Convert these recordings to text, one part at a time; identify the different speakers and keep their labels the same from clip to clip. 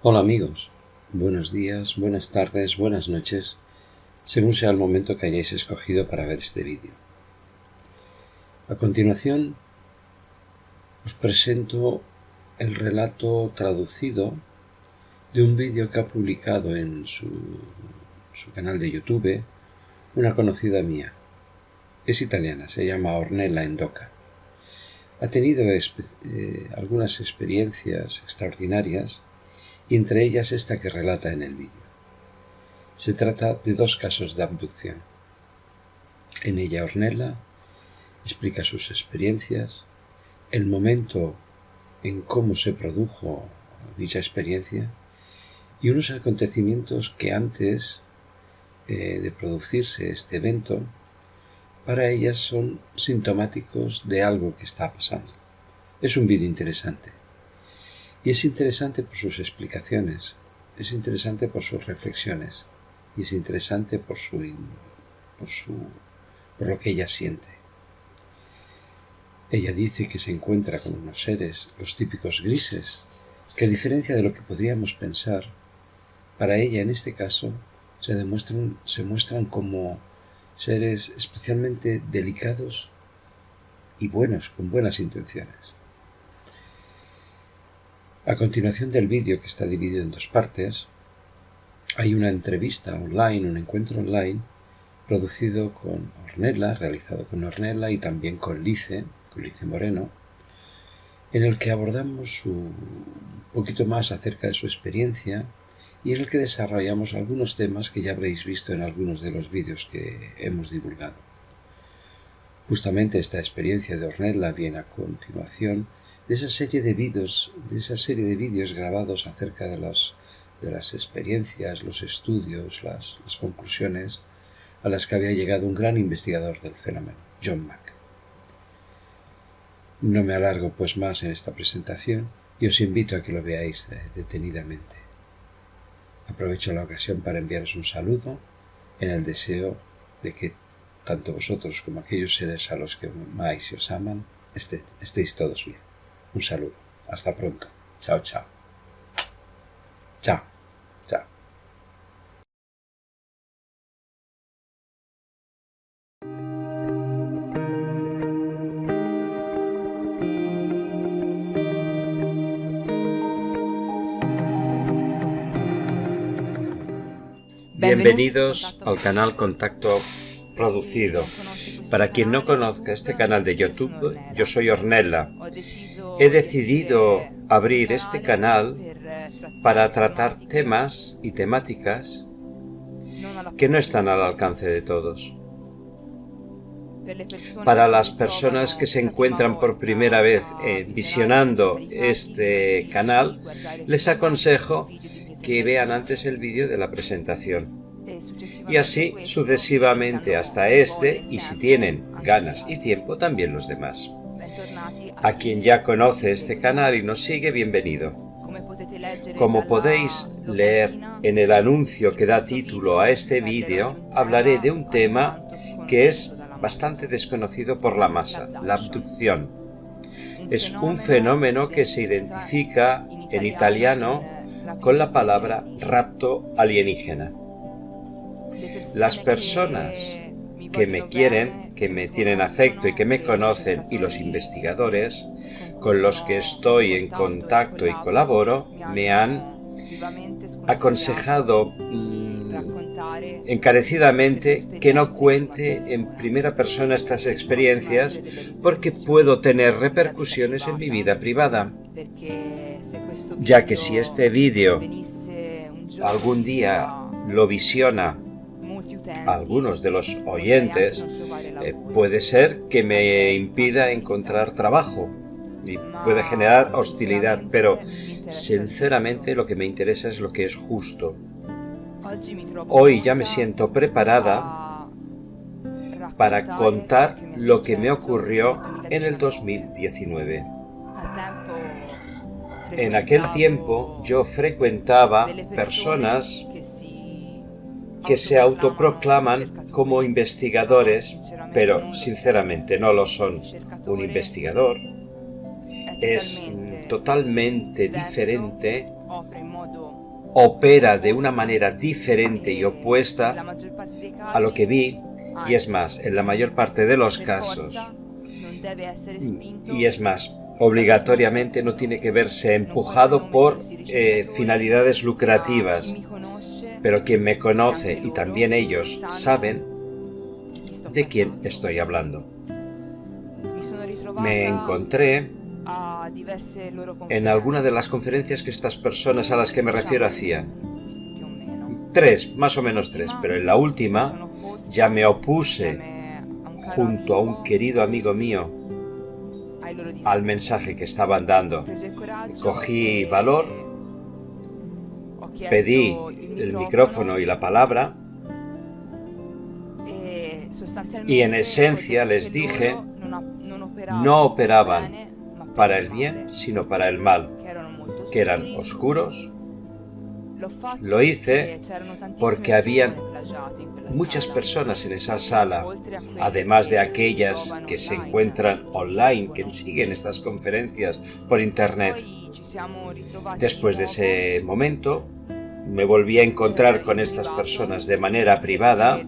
Speaker 1: Hola amigos, buenos días, buenas tardes, buenas noches, según sea el momento que hayáis escogido para ver este vídeo. A continuación os presento el relato traducido de un vídeo que ha publicado en su canal de YouTube una conocida mía. Es italiana, se llama Ornella Endoca. Ha tenido algunas experiencias extraordinarias y entre ellas esta que relata en el vídeo. Se trata de 2 casos de abducción. En ella Ornella explica sus experiencias, el momento en cómo se produjo dicha experiencia y unos acontecimientos que antes de producirse este evento para ellas son sintomáticos de algo que está pasando. Es un vídeo interesante. Y es interesante por sus explicaciones, es interesante por sus reflexiones y es interesante por lo que ella siente. Ella dice que se encuentra con unos seres, los típicos grises, que a diferencia de lo que podríamos pensar, para ella en este caso se muestran como seres especialmente delicados y buenos, con buenas intenciones. A continuación del vídeo, que está dividido en 2 partes, hay una entrevista online, un encuentro online, producido con Ornella, realizado con Ornella y también con Lice Moreno, en el que abordamos un poquito más acerca de su experiencia y en el que desarrollamos algunos temas que ya habréis visto en algunos de los vídeos que hemos divulgado. Justamente esta experiencia de Ornella viene a continuación de esa serie de vídeos grabados acerca de las experiencias, los estudios, las conclusiones a las que había llegado un gran investigador del fenómeno, John Mack. No me alargo pues más en esta presentación y os invito a que lo veáis detenidamente. Aprovecho la ocasión para enviaros un saludo en el deseo de que tanto vosotros como aquellos seres a los que amáis y os aman estéis todos bien. Un saludo. Hasta pronto. Chao, chao. Chao. Chao. Bienvenidos al canal Contacto Producido. Para quien no conozca este canal de YouTube, yo soy Ornella. He decidido abrir este canal para tratar temas y temáticas que no están al alcance de todos. Para las personas que se encuentran por primera vez visionando este canal, les aconsejo que vean antes el vídeo de la presentación. Y así sucesivamente hasta este, y si tienen ganas y tiempo, también los demás. A quien ya conoce este canal y nos sigue, bienvenido. Como podéis leer en el anuncio que da título a este vídeo, hablaré de un tema que es bastante desconocido por la masa, la abducción. Es un fenómeno que se identifica en italiano con la palabra rapto alienígena. Las personas que me quieren, que me tienen afecto y que me conocen, y los investigadores con los que estoy en contacto y colaboro, me han aconsejado encarecidamente que no cuente en primera persona estas experiencias porque puedo tener repercusiones en mi vida privada, ya que si este vídeo algún día lo visiona algunos de los oyentes, puede ser que me impida encontrar trabajo y puede generar hostilidad, pero sinceramente lo que me interesa es lo que es justo. Hoy ya me siento preparada para contar lo que me ocurrió en el 2019. En aquel tiempo yo frecuentaba personas que se autoproclaman como investigadores, pero sinceramente no lo son. Un investigador es totalmente diferente, opera de una manera diferente y opuesta a lo que vi, y es más, en la mayor parte de los casos, y es más, obligatoriamente no tiene que verse empujado por finalidades lucrativas, pero quien me conoce y también ellos saben de quién estoy hablando. Me encontré en alguna de las conferencias que estas personas a las que me refiero hacían. 3, más o menos 3, pero en la última ya me opuse junto a un querido amigo mío al mensaje que estaban dando. Cogí valor, pedí el micrófono y la palabra y en esencia les dije, no operaban para el bien, sino para el mal, que eran oscuros. Lo hice porque habían muchas personas en esa sala, además de aquellas que se encuentran online, que siguen estas conferencias por internet. Después de ese momento, me volví a encontrar con estas personas de manera privada,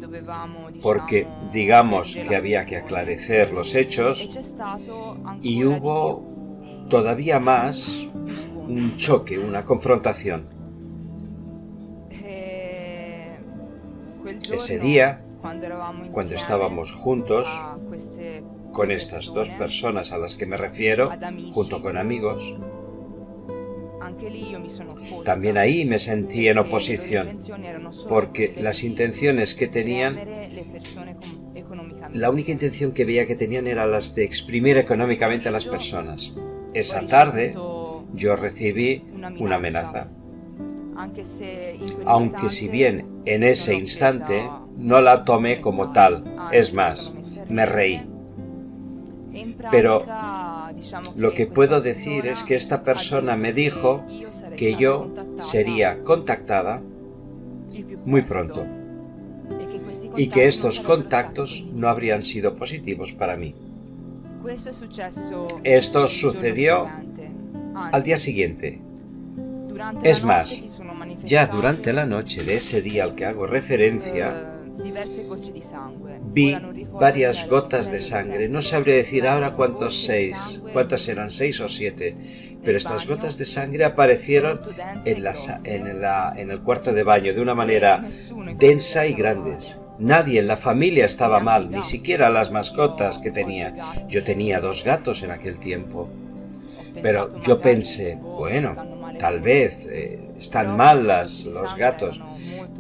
Speaker 1: porque digamos que había que aclarecer los hechos, y hubo todavía más un choque, una confrontación. Ese día, cuando estábamos juntos con estas 2 personas a las que me refiero, junto con amigos, también ahí me sentí en oposición, porque las intenciones que tenían, la única intención que veía que tenían era las de exprimir económicamente a las personas. Esa tarde yo recibí una amenaza, aunque si bien en ese instante no la tomé como tal, es más, me reí. Pero lo que puedo decir es que esta persona me dijo que yo sería contactada muy pronto y que estos contactos no habrían sido positivos para mí. Esto sucedió al día siguiente. Es más, ya durante la noche de ese día al que hago referencia, vi varias gotas de sangre. No sabré decir ahora cuántas eran, 6 o 7, pero estas gotas de sangre aparecieron en el cuarto de baño de una manera densa y grandes. Nadie en la familia estaba mal, ni siquiera las mascotas que tenía. Yo tenía 2 gatos en aquel tiempo. Pero yo pensé, bueno, tal vez están mal los gatos,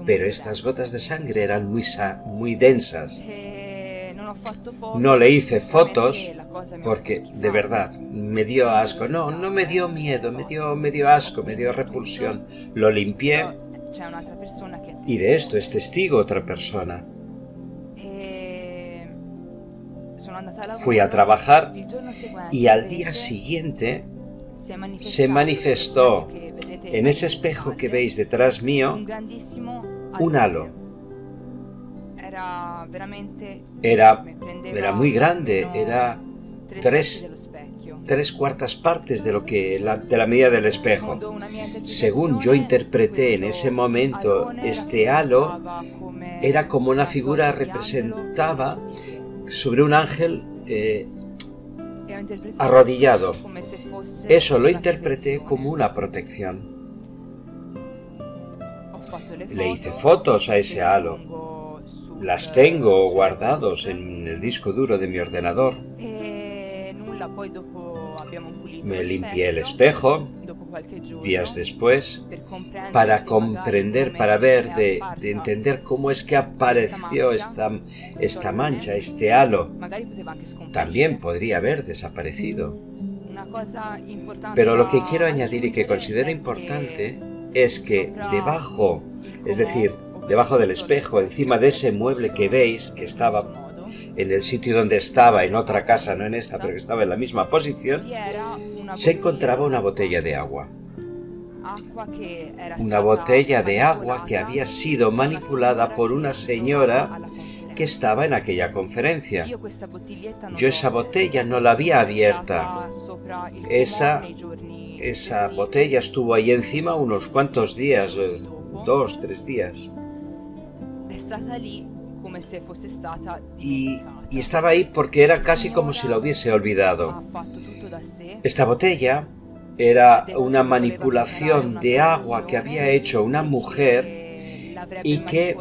Speaker 1: pero estas gotas de sangre eran muy densas. No le hice fotos porque, de verdad, me dio asco. No me dio miedo, me dio asco, me dio repulsión. Lo limpié y de esto es testigo otra persona. Fui a trabajar y al día siguiente se manifestó en ese espejo que veis detrás mío un halo. Era muy grande, era 3/4 partes de la medida del espejo. Según yo interpreté en ese momento, este halo era como una figura representaba sobre un ángel arrodillado. Eso lo interpreté como una protección. Le hice fotos a ese halo. Las tengo guardados en el disco duro de mi ordenador. Me limpié el espejo días después para comprender, para ver, de entender cómo es que apareció esta mancha, este halo. También podría haber desaparecido. Pero lo que quiero añadir y que considero importante es que debajo, es decir, debajo del espejo, encima de ese mueble que veis, que estaba en el sitio donde estaba, en otra casa, no en esta, pero que estaba en la misma posición, se encontraba una botella de agua. Una botella de agua que había sido manipulada por una señora que estaba en aquella conferencia. Yo esa botella no la había abierta. Esa esa botella estuvo ahí encima unos cuantos días, 2, 3 días. Y estaba ahí porque era casi como si la hubiese olvidado. Esta botella era una manipulación de agua que había hecho una mujer y que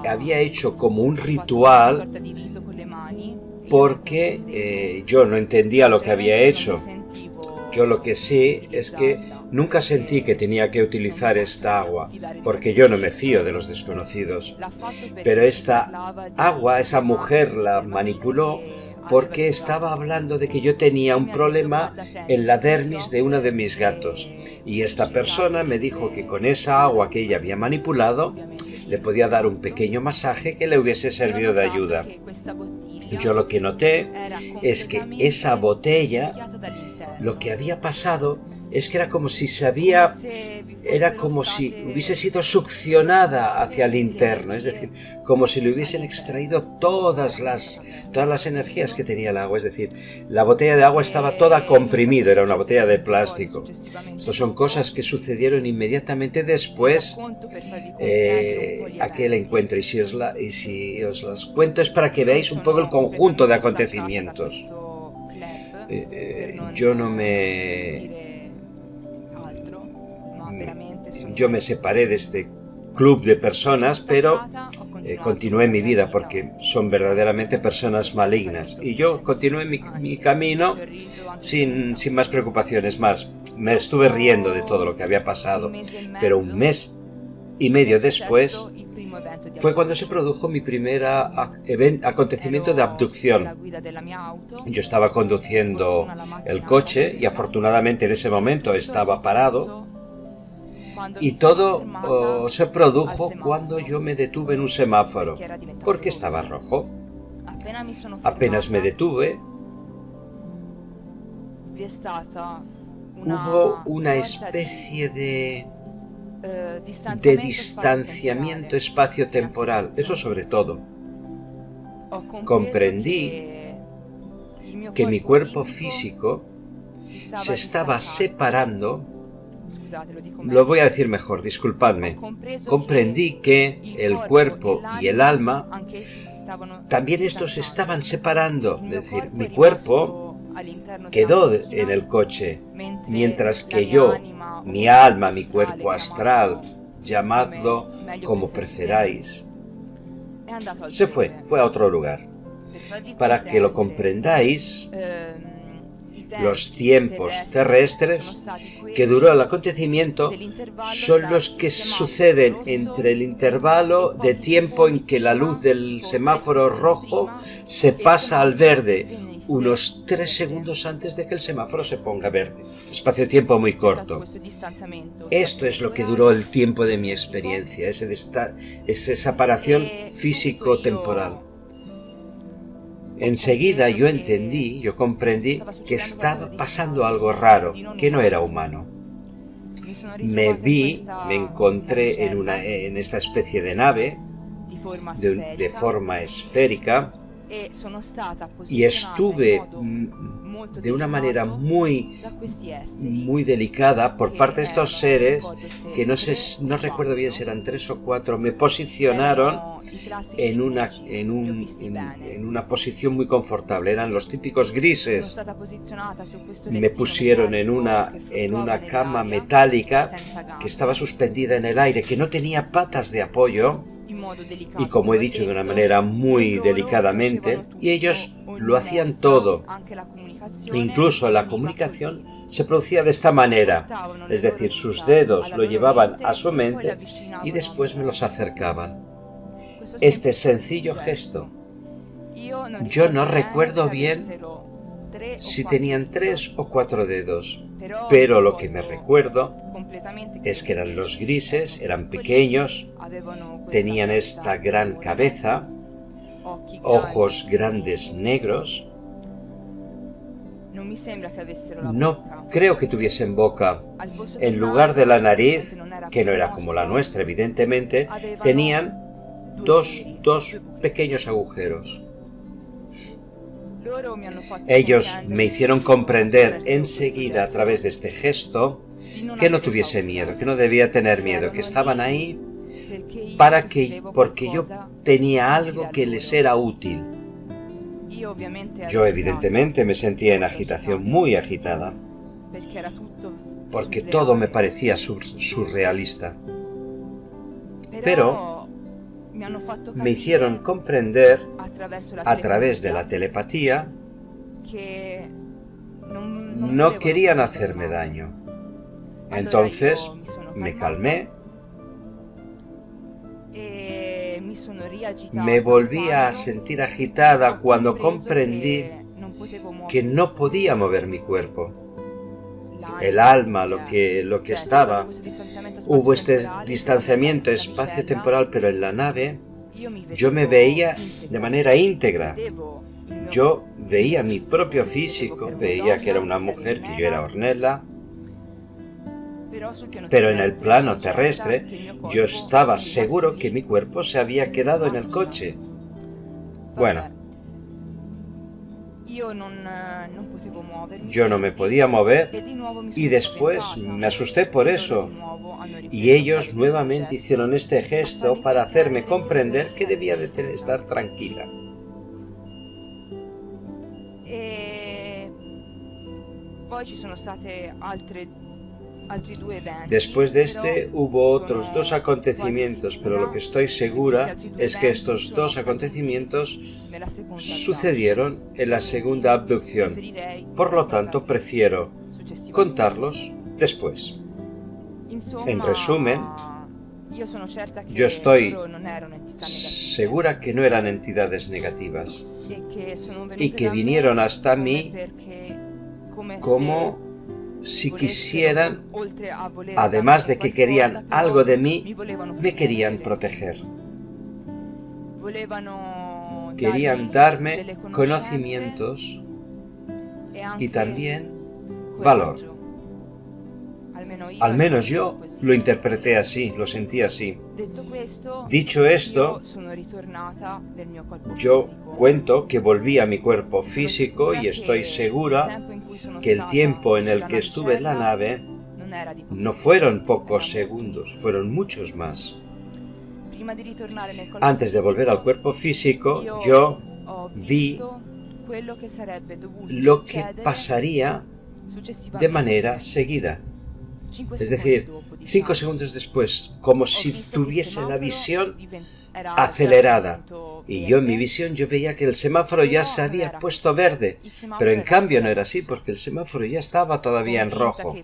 Speaker 1: había hecho como un ritual porque yo no entendía lo que había hecho. Yo lo que sí es que nunca sentí que tenía que utilizar esta agua, porque yo no me fío de los desconocidos. Pero esta agua, esa mujer la manipuló porque estaba hablando de que yo tenía un problema en la dermis de uno de mis gatos. Y esta persona me dijo que con esa agua que ella había manipulado, le podía dar un pequeño masaje que le hubiese servido de ayuda. Yo lo que noté es que esa botella, lo que había pasado es que era como si hubiese sido succionada hacia el interno, es decir, como si le hubiesen extraído todas las energías que tenía el agua, es decir, la botella de agua estaba toda comprimida, era una botella de plástico. Estas son cosas que sucedieron inmediatamente después aquel encuentro, y si os las cuento es para que veáis un poco el conjunto de acontecimientos. Yo me separé de este club de personas, pero continué mi vida porque son verdaderamente personas malignas. Y yo continué mi camino sin más preocupaciones más. Me estuve riendo de todo lo que había pasado, pero 1 mes y medio después fue cuando se produjo mi primer acontecimiento de abducción. Yo estaba conduciendo el coche y afortunadamente en ese momento estaba parado. Y todo se produjo cuando yo me detuve en un semáforo, porque estaba rojo. Apenas me detuve, hubo una especie de distanciamiento espacio-temporal, eso sobre todo. Comprendí que mi cuerpo físico se estaba separando. Lo voy a decir mejor, disculpadme. Comprendí que el cuerpo y el alma, también estos se estaban separando. Es decir, mi cuerpo quedó en el coche, mientras que yo, mi alma, mi cuerpo astral, llamadlo como preferáis, fue a otro lugar. Para que lo comprendáis, los tiempos terrestres que duró el acontecimiento son los que suceden entre el intervalo de tiempo en que la luz del semáforo rojo se pasa al verde, unos 3 segundos antes de que el semáforo se ponga verde. Espacio-tiempo muy corto. Esto es lo que duró el tiempo de mi experiencia, esa separación físico-temporal. Enseguida yo comprendí que estaba pasando algo raro, que no era humano. Me encontré en esta especie de nave, de forma esférica, y estuve de una manera muy delicada por parte de estos seres que no recuerdo bien si eran 3 o 4, me posicionaron en una posición muy confortable. Eran los típicos grises. Me pusieron en una cama metálica que estaba suspendida en el aire, que no tenía patas de apoyo, y como he dicho, de una manera muy delicadamente, y ellos lo hacían todo. Incluso la comunicación se producía de esta manera, es decir, sus dedos lo llevaban a su mente y después me los acercaban. Este sencillo gesto. Yo no recuerdo bien si tenían 3 o 4 dedos, pero lo que me recuerdo es que eran los grises, eran pequeños, tenían esta gran cabeza, ojos grandes negros. No creo que tuviesen boca. En lugar de la nariz, que no era como la nuestra evidentemente, tenían dos pequeños agujeros.
Speaker 2: Ellos me hicieron comprender enseguida a través de este gesto que no tuviese miedo, que no debía tener miedo, que estaban ahí porque yo tenía algo que les era útil. Yo evidentemente me sentía en agitación, muy agitada, porque todo me parecía surrealista. Pero me hicieron comprender a través de la telepatía que no querían hacerme daño. Entonces me calmé, me volví a sentir agitada cuando comprendí que no podía mover mi cuerpo. El alma, lo que estaba, hubo este distanciamiento espacio-temporal, pero en la nave yo me veía de manera íntegra. Yo veía mi propio físico, veía que era una mujer, que yo era Ornella, pero en el plano terrestre yo estaba seguro que mi cuerpo se había quedado en el coche. Bueno, yo no me podía mover y después me asusté por eso. Y ellos nuevamente hicieron este gesto para hacerme comprender que debía de estar tranquila. Después de este hubo otros 2 acontecimientos, pero lo que estoy segura es que estos 2 acontecimientos sucedieron en la segunda abducción. Por lo tanto, prefiero contarlos después. En resumen, yo estoy segura que no eran entidades negativas y que vinieron hasta mí como si quisieran, además de que querían algo de mí, me querían proteger. Querían darme conocimientos y también valor. Al menos yo lo interpreté así, lo sentí así. Dicho esto, yo cuento que volví a mi cuerpo físico y estoy segura que el tiempo en el que estuve en la nave no fueron pocos segundos, fueron muchos más. Antes de volver al cuerpo físico, yo vi lo que pasaría de manera seguida. Es decir, 5 segundos después, como si tuviese la visión acelerada. Y yo en mi visión yo veía que el semáforo ya se había puesto verde, pero en cambio no era así porque el semáforo ya estaba todavía en rojo.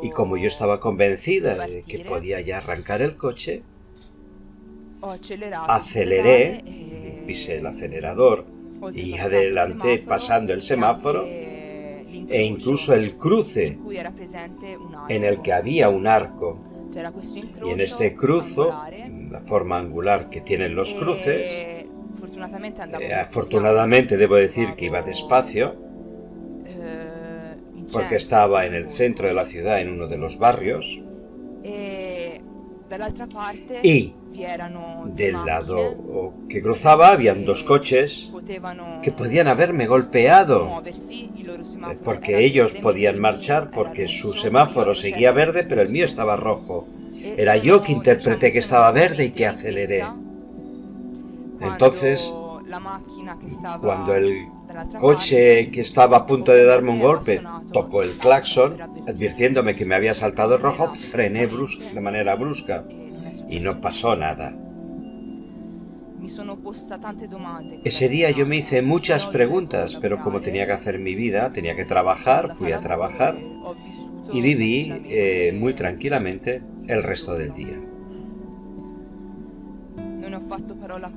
Speaker 2: Y como yo estaba convencida de que podía ya arrancar el coche, aceleré, pisé el acelerador y adelanté pasando el semáforo e incluso el cruce en el que había un arco. Y en este cruce, la forma angular que tienen los cruces, afortunadamente debo decir que iba despacio, porque estaba en el centro de la ciudad, en uno de los barrios, y del lado que cruzaba habían 2 coches que podían haberme golpeado, porque ellos podían marchar porque su semáforo seguía verde, pero el mío estaba rojo. Era yo que interpreté que estaba verde y que aceleré. Entonces, cuando el coche que estaba a punto de darme un golpe tocó el claxon, advirtiéndome que me había saltado el rojo, frené de manera brusca y no pasó nada. Ese día yo me hice muchas preguntas, pero como tenía que hacer mi vida, tenía que trabajar, fui a trabajar y viví muy tranquilamente el resto del día.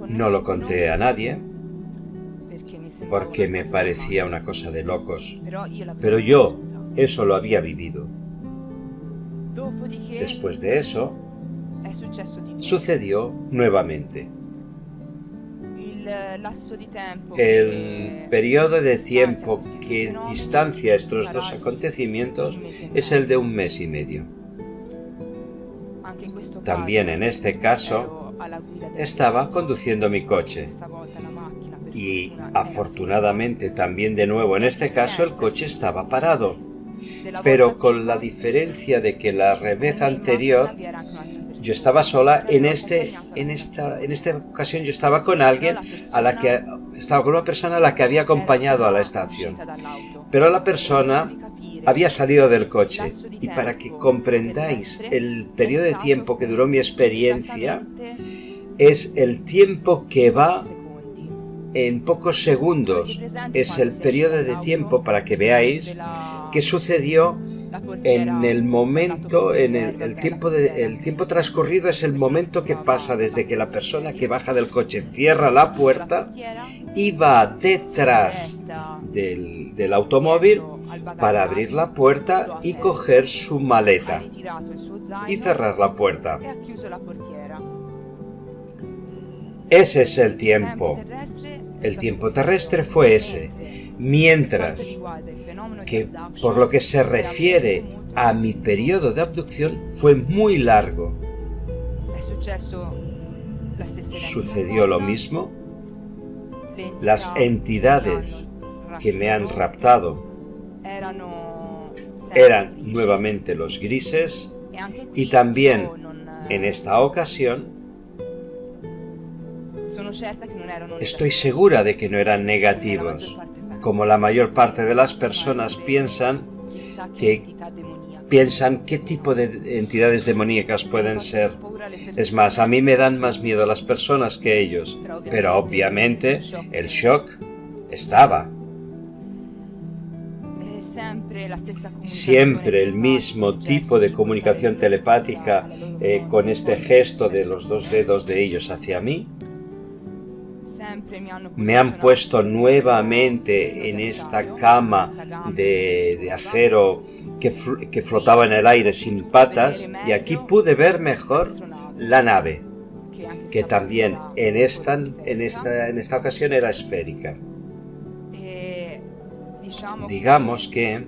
Speaker 2: No lo conté a nadie porque me parecía una cosa de locos, pero yo eso lo había vivido. Después de eso, sucedió nuevamente. El periodo de tiempo que distancia estos 2 acontecimientos es el de 1 mes y medio. También en este caso estaba conduciendo mi coche Y afortunadamente también de nuevo en este caso el coche estaba parado, pero con la diferencia de que la vez anterior yo estaba sola, en esta ocasión yo estaba con alguien estaba con una persona a la que había acompañado a la estación, pero la persona había salido del coche. Y para que comprendáis el periodo de tiempo que duró mi experiencia, es el tiempo que va en pocos segundos. Es el periodo de tiempo para que veáis qué sucedió en el momento, el tiempo transcurrido es el momento que pasa desde que la persona que baja del coche cierra la puerta y va detrás del automóvil para abrir la puerta y coger su maleta y cerrar la puerta. Ese es el tiempo. El tiempo terrestre fue ese. Mientras que por lo que se refiere a mi periodo de abducción fue muy largo. Sucedió lo mismo. Las entidades que me han raptado eran nuevamente los grises y también en esta ocasión estoy segura de que no eran negativos, como la mayor parte de las personas piensan qué tipo de entidades demoníacas pueden ser. Es más, a mí me dan más miedo las personas que ellos, pero obviamente el shock estaba. Siempre el mismo tipo de comunicación telepática con este gesto de los dos dedos de ellos hacia mí. Me han puesto nuevamente en esta cama de acero que flotaba en el aire sin patas, y aquí pude ver mejor la nave, que también en esta ocasión era esférica. Digamos que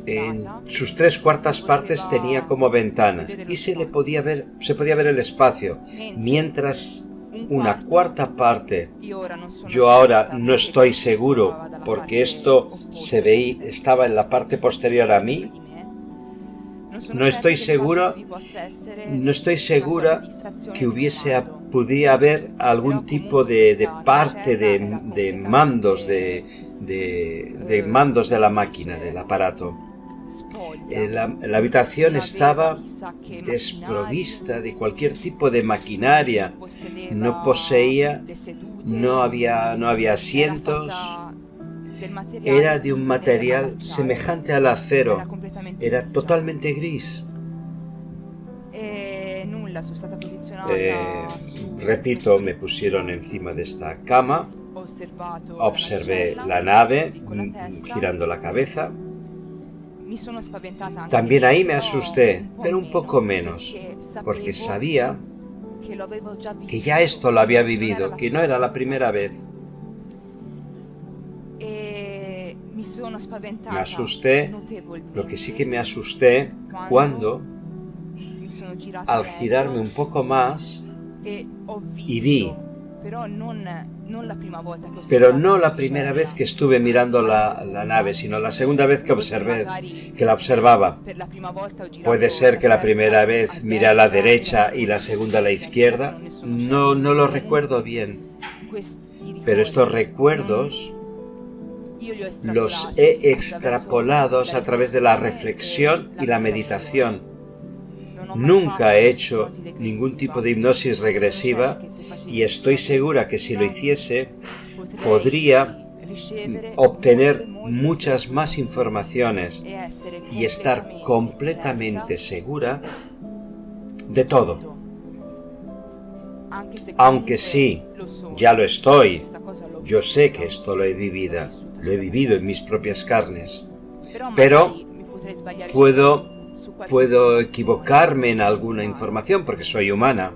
Speaker 2: en sus 3/4 partes tenía como ventanas y se podía ver el espacio, mientras una 1/4 parte, yo ahora no estoy seguro porque esto estaba en la parte posterior a mí. No estoy segura que pudiera haber algún tipo de parte de mandos de mandos de la máquina, del aparato. La habitación estaba desprovista de cualquier tipo de maquinaria, no había asientos, era de un material semejante al acero, era totalmente gris. Repito, me pusieron encima de esta cama, observé la nave girando la cabeza. También ahí me asusté, pero un poco menos, porque sabía que ya esto lo había vivido, que no era la primera vez. Me asusté, lo que sí que me asusté cuando, al girarme un poco más, y vi, pero no la primera vez que estuve mirando la nave, sino la segunda vez que la observaba. Puede ser que la primera vez miré a la derecha y la segunda a la izquierda. No lo recuerdo bien. Pero estos recuerdos los he extrapolado a través de la reflexión y la meditación. Nunca he hecho ningún tipo de hipnosis regresiva y estoy segura que si lo hiciese podría obtener muchas más informaciones y estar completamente segura de todo. Aunque sí, ya lo estoy, yo sé que esto lo he vivido en mis propias carnes, pero puedo equivocarme en alguna información porque soy humana.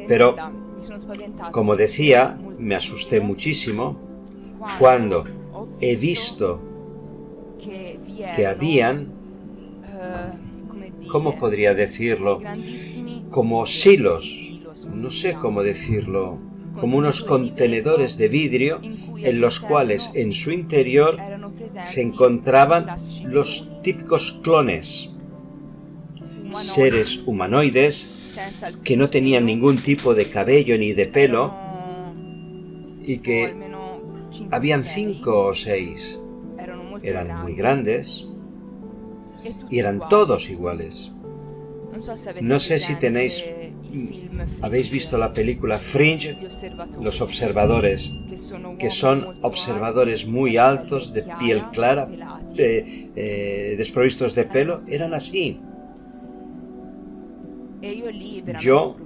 Speaker 2: Pero, como decía, me asusté muchísimo cuando he visto que habían, ¿cómo podría decirlo? Como silos, no sé cómo decirlo, como unos contenedores de vidrio en los cuales en su interior se encontraban los típicos clones, seres humanoides que no tenían ningún tipo de cabello ni de pelo y que habían 5 o 6. Eran muy grandes y eran todos iguales. No sé si habéis visto la película Fringe, Los Observadores, que son observadores muy altos, de piel clara, desprovistos de pelo. Eran así. Yo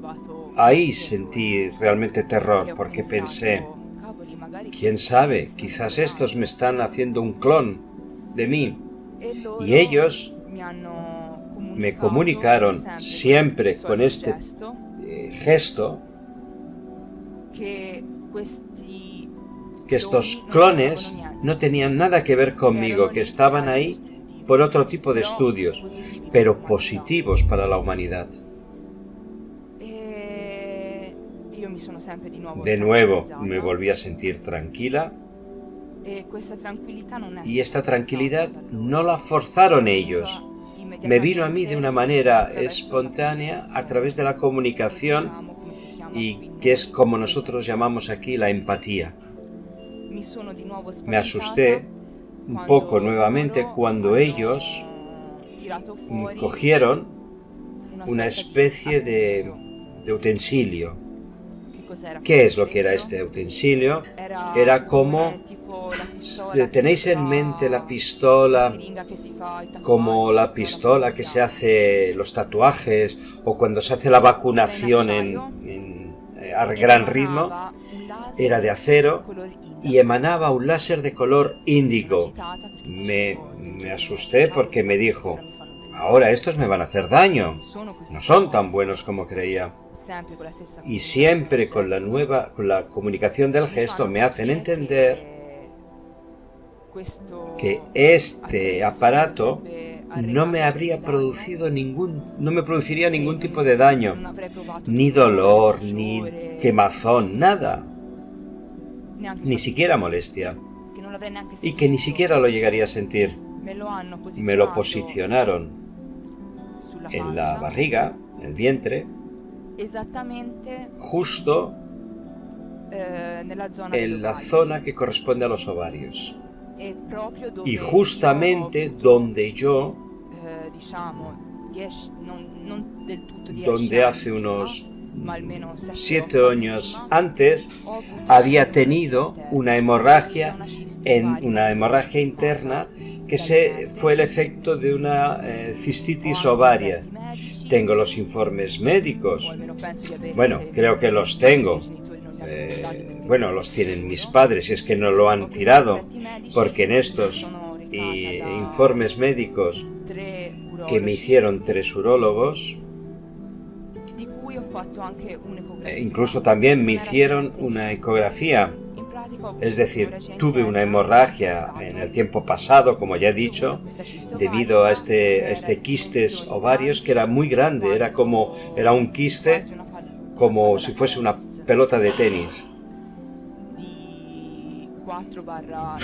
Speaker 2: ahí sentí realmente terror porque pensé, quién sabe, quizás estos me están haciendo un clon de mí. Y ellos me comunicaron siempre con este gesto que estos clones no tenían nada que ver conmigo, que estaban ahí por otro tipo de estudios, pero positivos para la humanidad. De nuevo me volví a sentir tranquila y esta tranquilidad no la forzaron ellos. Me vino a mí de una manera espontánea a través de la comunicación y que es como nosotros llamamos aquí la empatía. Me asusté un poco nuevamente cuando ellos cogieron una especie de utensilio. ¿Qué es lo que era este utensilio? Era como, ¿tenéis en mente la pistola como la pistola que se hace los tatuajes o cuando se hace la vacunación a gran ritmo? Era de acero y emanaba un láser de color índigo. Me asusté porque me dijo, ahora estos me van a hacer daño, no son tan buenos como creía. Y siempre con la comunicación del gesto me hacen entender que este aparato no me produciría ningún tipo de daño, ni dolor, ni quemazón, nada, ni siquiera molestia, y que ni siquiera lo llegaría a sentir. Me lo posicionaron en la barriga, en el vientre, justo en la zona que corresponde a los ovarios. Y justamente donde yo, donde hace unos 7 años antes había tenido una hemorragia interna que fue el efecto de una cistitis ovaria. Tengo los informes médicos. Bueno, creo que los tengo. Los tienen mis padres, si es que no lo han tirado, porque en estos informes médicos que me hicieron 3 urólogos, incluso también me hicieron una ecografía. Es decir, tuve una hemorragia en el tiempo pasado, como ya he dicho, debido a este quistes ovarios que era muy grande, era un quiste como si fuese una pelota de tenis. Una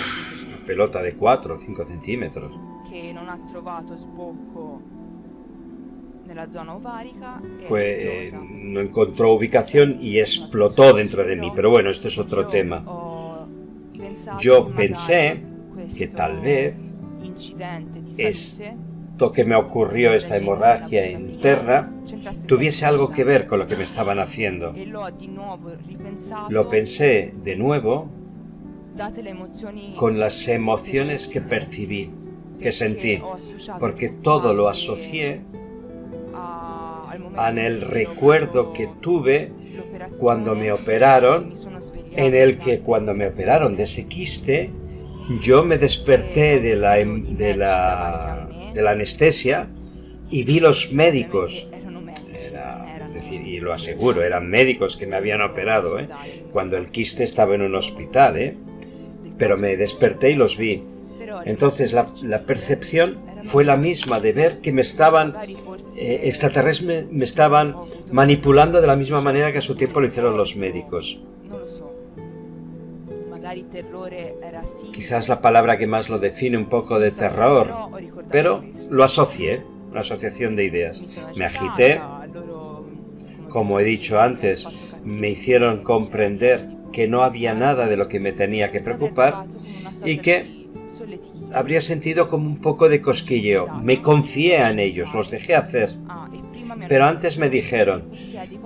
Speaker 2: pelota de 4 o 5 centímetros. No encontró ubicación y explotó dentro de mí, pero bueno, esto es otro tema. Yo pensé que tal vez esto que me ocurrió, esta hemorragia interna, tuviese algo que ver con lo que me estaban haciendo. Lo pensé de nuevo con las emociones que percibí, que sentí, porque todo lo asocié en el recuerdo que tuve cuando me operaron, en el que cuando me operaron de ese quiste, yo me desperté de la anestesia y vi los médicos. Es decir, y lo aseguro, eran médicos que me habían operado, cuando el quiste estaba en un hospital, pero me desperté y los vi. Entonces la percepción fue la misma de ver que me estaban extraterrestres me estaban manipulando de la misma manera que a su tiempo lo hicieron los médicos. quizás la palabra que más lo define un poco de terror, pero lo asocié, una asociación de ideas. Me agité, como he dicho antes, me hicieron comprender que no había nada de lo que me tenía que preocupar y que habría sentido como un poco de cosquilleo. Me confié en ellos, los dejé hacer. Pero antes me dijeron,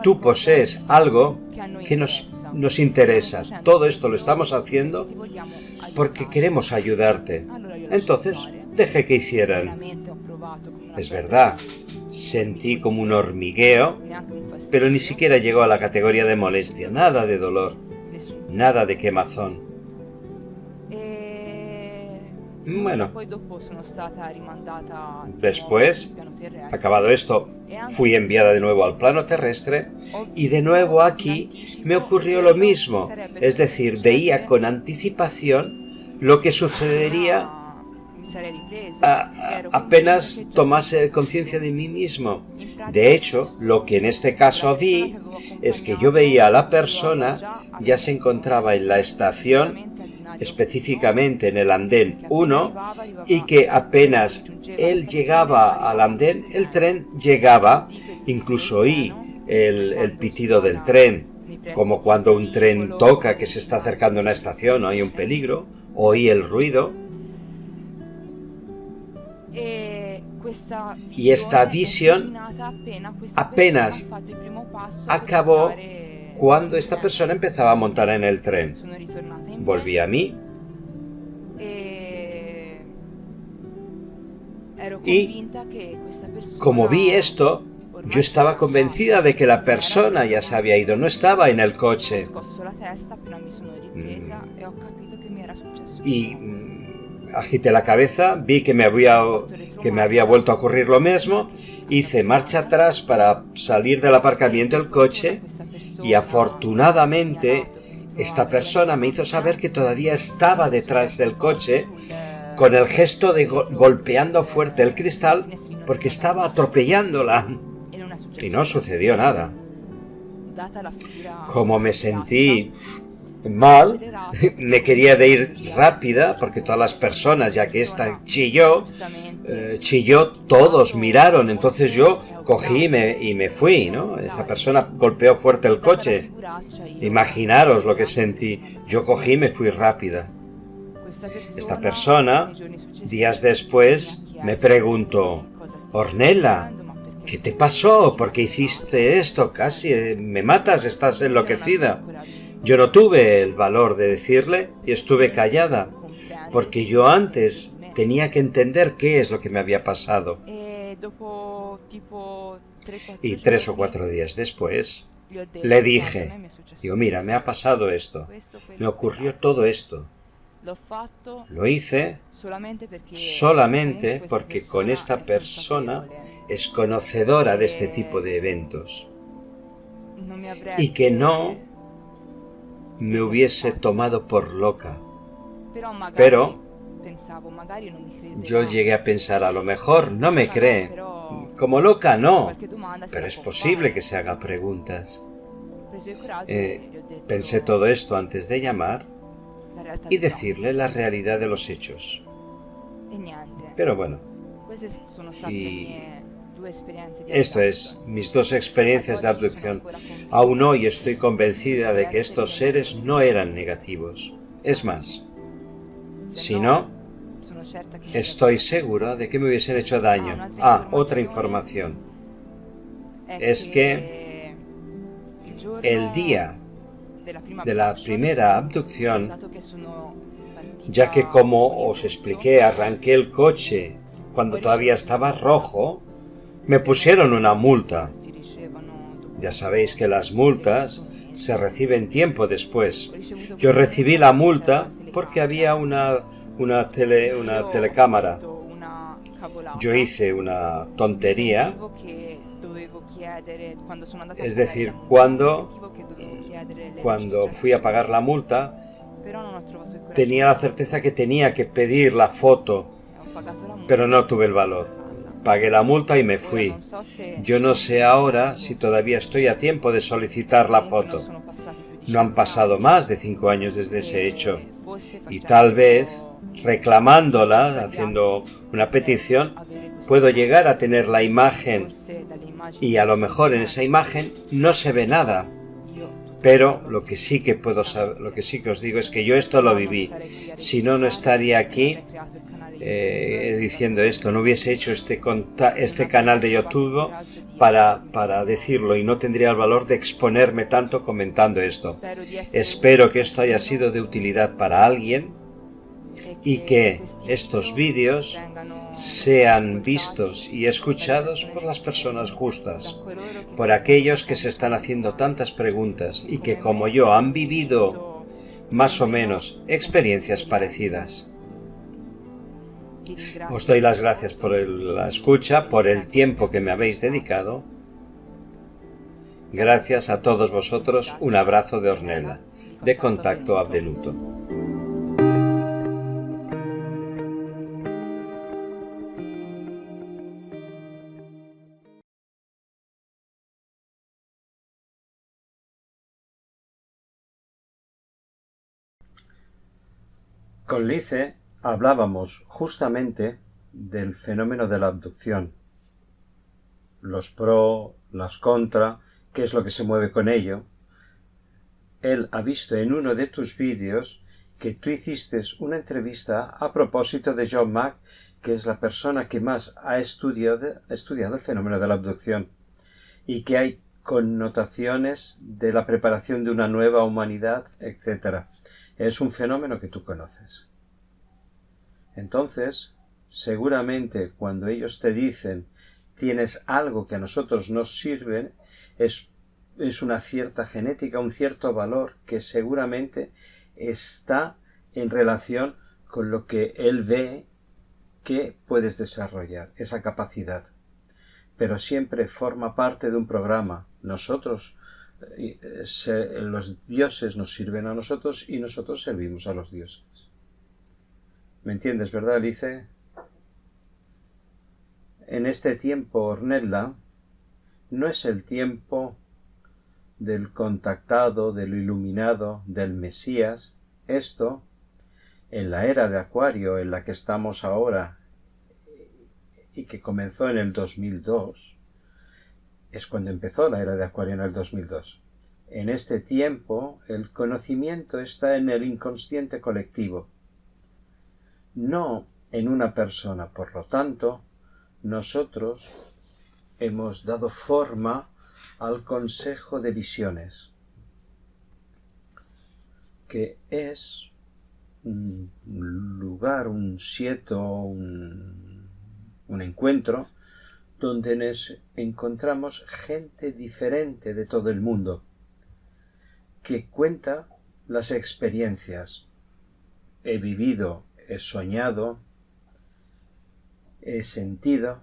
Speaker 2: tú posees algo que nos interesa. Todo esto lo estamos haciendo porque queremos ayudarte. Entonces, dejé que hicieran. Es verdad, sentí como un hormigueo, pero ni siquiera llegó a la categoría de molestia. Nada de dolor, nada de quemazón. Bueno, después, acabado esto, fui enviada de nuevo al plano terrestre y de nuevo aquí me ocurrió lo mismo. Es decir, veía con anticipación lo que sucedería apenas tomase conciencia de mí mismo. De hecho, lo que en este caso vi es que yo veía a la persona, ya se encontraba en la estación, específicamente en el andén 1, y que apenas él llegaba al andén, el tren llegaba. Incluso oí el pitido del tren, como cuando un tren toca que se está acercando a una estación, no hay un peligro, oí el ruido. Y esta visión apenas acabó cuando esta persona empezaba a montar en el tren. Volví a mí y, como vi esto, yo estaba convencida de que la persona ya se había ido, no estaba en el coche. Y agité la cabeza, vi que me había vuelto a ocurrir lo mismo, hice marcha atrás para salir del aparcamiento del coche y afortunadamente esta persona me hizo saber que todavía estaba detrás del coche con el gesto de golpeando fuerte el cristal porque estaba atropellándola. Y no sucedió nada. Como me sentí mal, me quería de ir rápida porque todas las personas, ya que esta chilló, todos miraron. Entonces yo cogí y me fui, ¿no? Esta persona golpeó fuerte el coche. Imaginaros lo que sentí. Yo cogí y me fui rápida. Esta persona, días después, me preguntó, Ornella, ¿qué te pasó? ¿Por qué hiciste esto? Casi me matas, estás enloquecida. Yo no tuve el valor de decirle y estuve callada, porque yo antes tenía que entender qué es lo que me había pasado. Y 3 o 4 días después le dije, mira, me ha pasado esto, me ocurrió todo esto. Lo hice solamente porque con esta persona es conocedora de este tipo de eventos y que no me hubiese tomado por loca. Pero yo llegué a pensar, a lo mejor no me cree. Como loca no, pero es posible que se haga preguntas. Pensé todo esto antes de llamar y decirle la realidad de los hechos. Pero bueno, y esto es mis 2 experiencias de abducción. Aún hoy estoy convencida de que estos seres no eran negativos. Es más, si no, estoy segura de que me hubiesen hecho daño. Otra información. Es que el día de la primera abducción, ya que como os expliqué, arranqué el coche cuando todavía estaba rojo, me pusieron una multa. Ya sabéis que las multas se reciben tiempo después. Yo recibí la multa porque había una telecámara. Yo hice una tontería, es decir, cuando fui a pagar la multa, tenía la certeza que tenía que pedir la foto, pero no tuve el valor. Pagué la multa y me fui. Yo no sé ahora si todavía estoy a tiempo de solicitar la foto. No han pasado más de 5 años desde ese hecho y tal vez, reclamándola, haciendo una petición, puedo llegar a tener la imagen y a lo mejor en esa imagen no se ve nada. Pero lo que sí que puedo saber, lo que sí que os digo es que yo esto lo viví. Si no, no estaría aquí diciendo esto. No hubiese hecho este canal de YouTube para decirlo y no tendría el valor de exponerme tanto comentando esto. Espero que esto haya sido de utilidad para alguien y que estos vídeos sean vistos y escuchados por las personas justas, por aquellos que se están haciendo tantas preguntas y que, como yo, han vivido más o menos experiencias parecidas. Os doy las gracias por la escucha, por el tiempo que me habéis dedicado. Gracias a todos vosotros, un abrazo de Ornella, de Contacto Abdenuto. Con Lice hablábamos justamente del fenómeno de la abducción, los pro, las contra, qué es lo que se mueve con ello. Él ha visto en uno de tus vídeos que tú hiciste una entrevista a propósito de John Mack, que es la persona que más ha estudiado el fenómeno de la abducción, y que hay connotaciones de la preparación de una nueva humanidad, etc. Es un fenómeno que tú conoces. Entonces, seguramente cuando ellos te dicen tienes algo que a nosotros nos sirve, es una cierta genética, un cierto valor que seguramente está en relación con lo que él ve que puedes desarrollar, esa capacidad. Pero siempre forma parte de un programa. Nosotros, los dioses nos sirven a nosotros y nosotros servimos a los dioses. ¿Me entiendes, verdad, Lice? En este tiempo, Ornella, no es el tiempo del contactado, del iluminado, del Mesías. Esto, en la era de Acuario en la que estamos ahora y que comenzó en el 2002, es cuando empezó la era de Acuario en el 2002. En este tiempo, el conocimiento está en el inconsciente colectivo, no en una persona. Por lo tanto, nosotros hemos dado forma al Consejo de Visiones, que es un lugar, un sitio, un encuentro donde nos encontramos gente diferente de todo el mundo, que cuenta las experiencias. He vivido, he soñado, he sentido.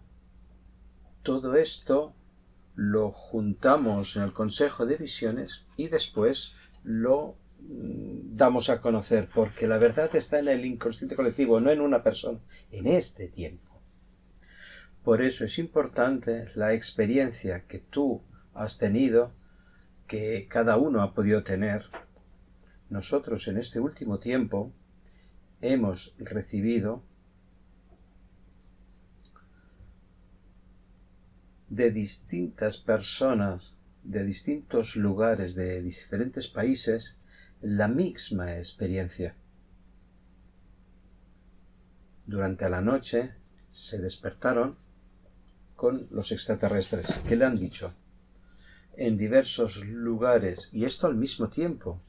Speaker 2: Todo esto lo juntamos en el Consejo de Visiones y después lo damos a conocer, porque la verdad está en el inconsciente colectivo, no en una persona, en este tiempo. Por eso es importante la experiencia que tú has tenido, que cada uno ha podido tener. Nosotros en este último tiempo hemos recibido de distintas personas, de distintos lugares, de diferentes países, la misma experiencia. Durante la noche se despertaron con los extraterrestres. ¿Qué le han dicho? En diversos lugares, y esto al mismo tiempo.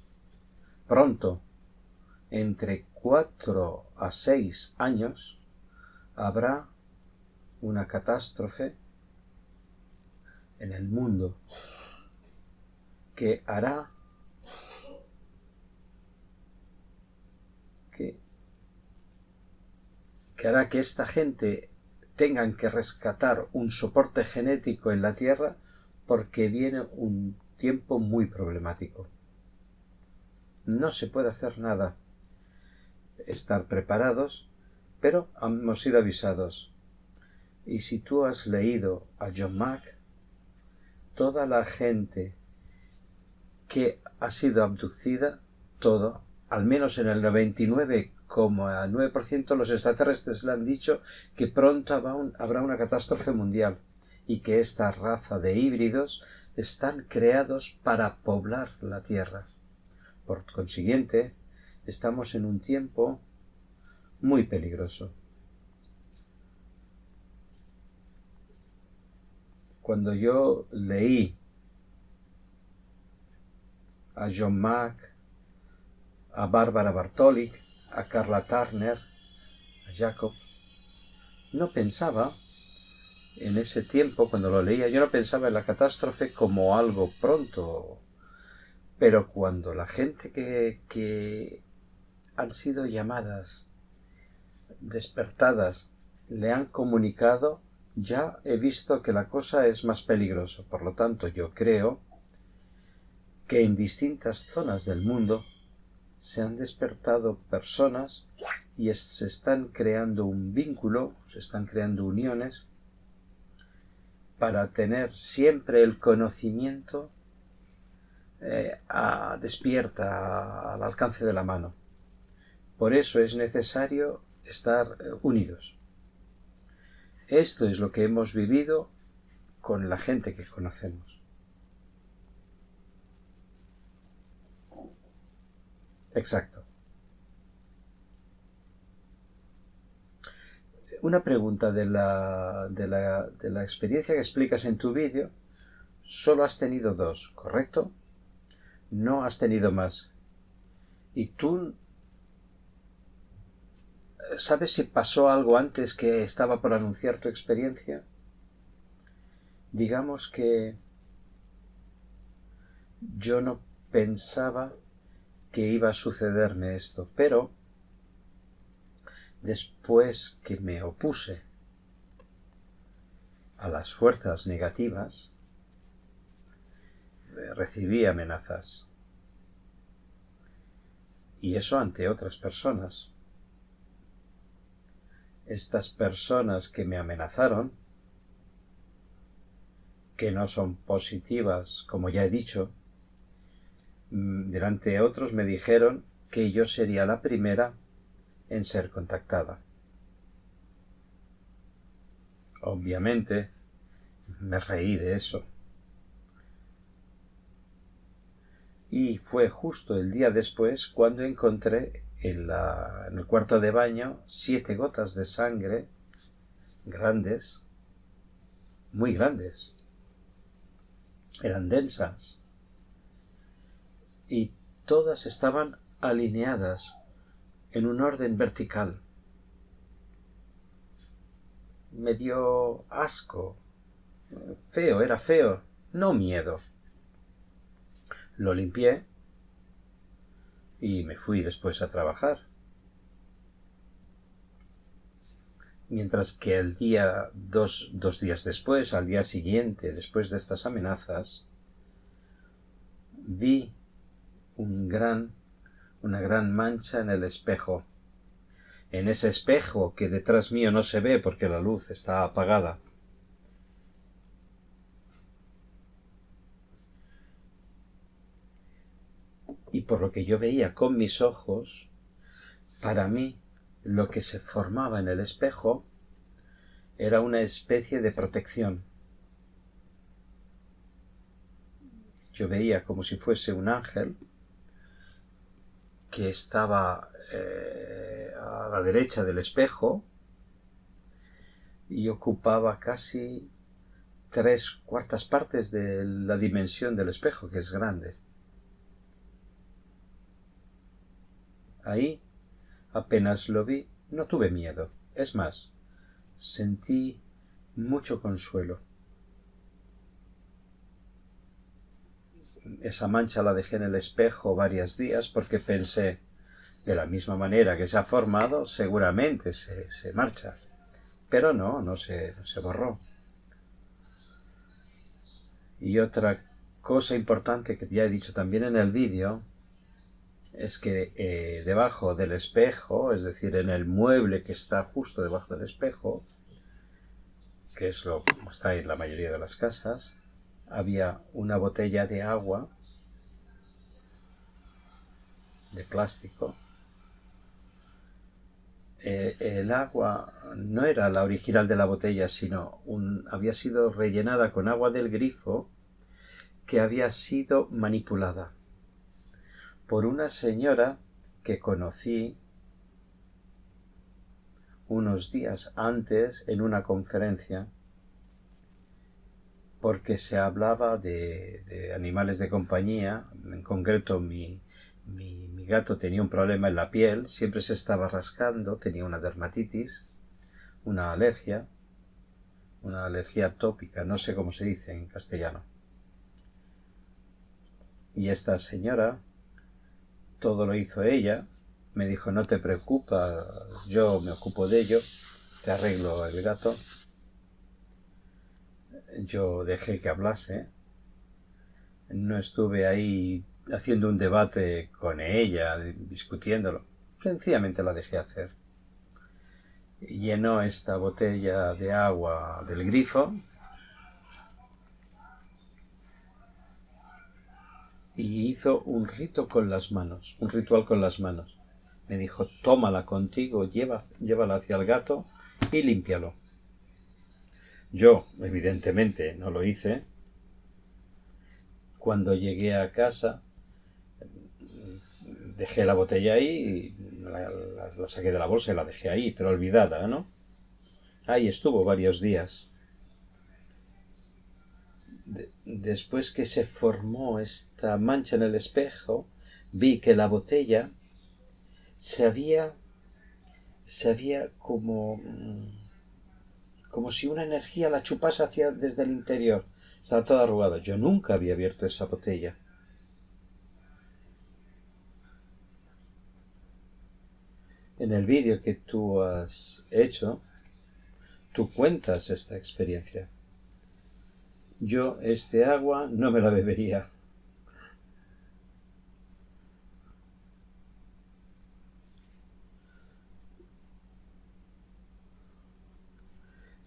Speaker 2: Pronto, entre 4 a 6 años, habrá una catástrofe en el mundo que hará que esta gente tengan que rescatar un soporte genético en la Tierra, porque viene un tiempo muy problemático. No se puede hacer nada. Estar preparados, pero hemos sido avisados. Y si tú has leído a John Mack, toda la gente que ha sido abducida todo, al menos en el 99,9% los extraterrestres le han dicho que pronto habrá una catástrofe mundial y que esta raza de híbridos están creados para poblar la Tierra. Por consiguiente, estamos en un tiempo muy peligroso. Cuando yo leí a John Mack, a Bárbara Bartoli, a Carla Turner, a Jacob, no pensaba, en ese tiempo, cuando lo leía, yo no pensaba en la catástrofe como algo pronto, pero cuando la gente que han sido llamadas, despertadas, le han comunicado, ya he visto que la cosa es más peligrosa. Por lo tanto, yo creo que en distintas zonas del mundo se han despertado personas y se están creando un vínculo, se están creando uniones para tener siempre el conocimiento despierta al alcance de la mano. Por eso es necesario estar unidos. Esto es lo que hemos vivido con la gente que conocemos. Exacto. Una pregunta de la experiencia que explicas en tu vídeo. Solo has tenido 2, ¿correcto? No has tenido más. ¿Y tú sabes si pasó algo antes que estaba por anunciar tu experiencia? Digamos que yo no pensaba que iba a sucederme esto, pero después que me opuse a las fuerzas negativas, recibí amenazas. Y eso ante otras personas. Estas personas que me amenazaron, que no son positivas, como ya he dicho, delante de otros me dijeron que yo sería la primera en ser contactada. Obviamente me reí de eso. Y fue justo el día después cuando encontré en el cuarto de baño 7 gotas de sangre grandes, muy grandes. Eran densas. Y todas estaban alineadas en un orden vertical. Me dio asco. Feo, era feo, no miedo. Lo limpié y me fui después a trabajar. Mientras que el día, dos días después, al día siguiente, después de estas amenazas, vi una gran mancha en el espejo. En ese espejo que detrás mío no se ve porque la luz está apagada. Y por lo que yo veía con mis ojos, para mí lo que se formaba en el espejo era una especie de protección. Yo veía como si fuese un ángel que estaba a la derecha del espejo y ocupaba casi 3/4 partes de la dimensión del espejo, que es grande. Ahí, apenas lo vi, no tuve miedo. Es más, sentí mucho consuelo. Esa mancha la dejé en el espejo varios días porque pensé, de la misma manera que se ha formado, seguramente se marcha. Pero no se borró. Y otra cosa importante que ya he dicho también en el vídeo es que debajo del espejo, es decir, en el mueble que está justo debajo del espejo, que es lo que está en la mayoría de las casas, había una botella de agua
Speaker 1: de plástico. El agua no era la original de la botella, sino había sido rellenada con agua del grifo que había sido manipulada por una señora que conocí unos días antes en una conferencia, porque se hablaba de animales de compañía. En concreto mi gato tenía un problema en la piel, siempre se estaba rascando, tenía una dermatitis, una alergia atópica, no sé cómo se dice en castellano. Y esta señora, todo lo hizo ella, me dijo: no te preocupes, yo me ocupo de ello, te arreglo el gato. Yo dejé que hablase, no estuve ahí haciendo un debate con ella, discutiéndolo, sencillamente la dejé hacer. Llenó esta botella de agua del grifo y hizo un ritual con las manos. Me dijo: tómala contigo, llévala hacia el gato y límpialo. Yo, evidentemente, no lo hice. Cuando llegué a casa, dejé la botella ahí, la saqué de la bolsa y la dejé ahí, pero olvidada, ¿no? Ahí estuvo varios días. Después que se formó esta mancha en el espejo, vi que la botella se había como si una energía la chupase desde el interior. Estaba toda arrugada. Yo nunca había abierto esa botella. En el vídeo que tú has hecho, tú cuentas esta experiencia. Yo este agua no me la bebería.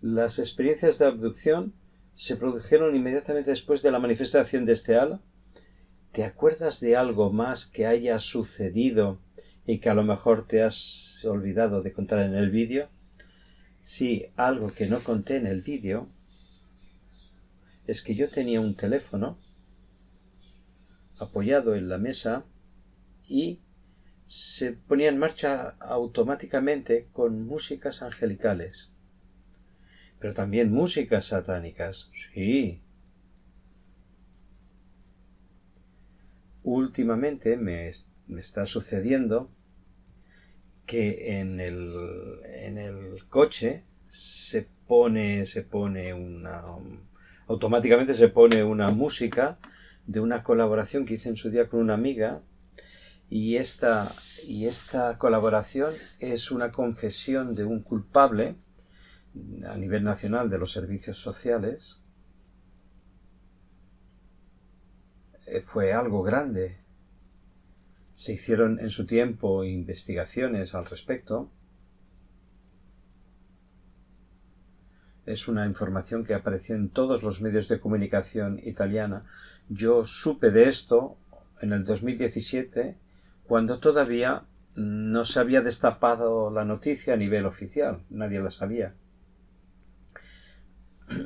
Speaker 1: Las experiencias de abducción se produjeron inmediatamente después de la manifestación de este ala. ¿Te acuerdas de algo más que haya sucedido y que a lo mejor te has olvidado de contar en el vídeo? Sí, algo que no conté en el vídeo es que yo tenía un teléfono apoyado en la mesa y se ponía en marcha automáticamente con músicas angelicales, pero también músicas satánicas. Sí. Últimamente me está sucediendo que en el coche automáticamente se pone una música de una colaboración que hice en su día con una amiga, y esta colaboración es una confesión de un culpable a nivel nacional de los servicios sociales. Fue algo grande. Se hicieron en su tiempo investigaciones al respecto. Es una información que apareció en todos los medios de comunicación italiana. Yo supe de esto en el 2017, cuando todavía no se había destapado la noticia a nivel oficial. Nadie la sabía.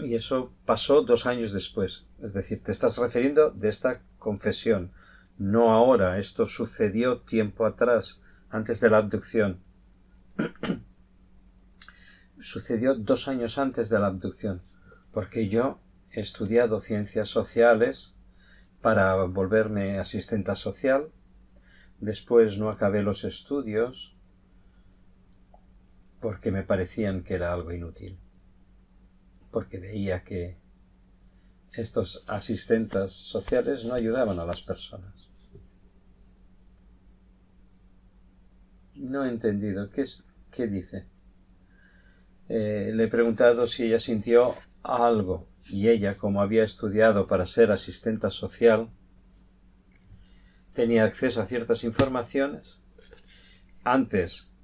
Speaker 1: Y eso pasó 2 años después. Es decir, te estás refiriendo de esta confesión, no ahora. Esto sucedió tiempo atrás, antes de la abducción. Sucedió 2 años antes de la abducción, porque yo he estudiado ciencias sociales para volverme asistenta social. Después no acabé los estudios porque me parecían que era algo inútil, porque veía que estos asistentes sociales no ayudaban a las personas. No he entendido. ¿Qué dice? Le he preguntado si ella sintió algo, y ella, como había estudiado para ser asistenta social, tenía acceso a ciertas informaciones antes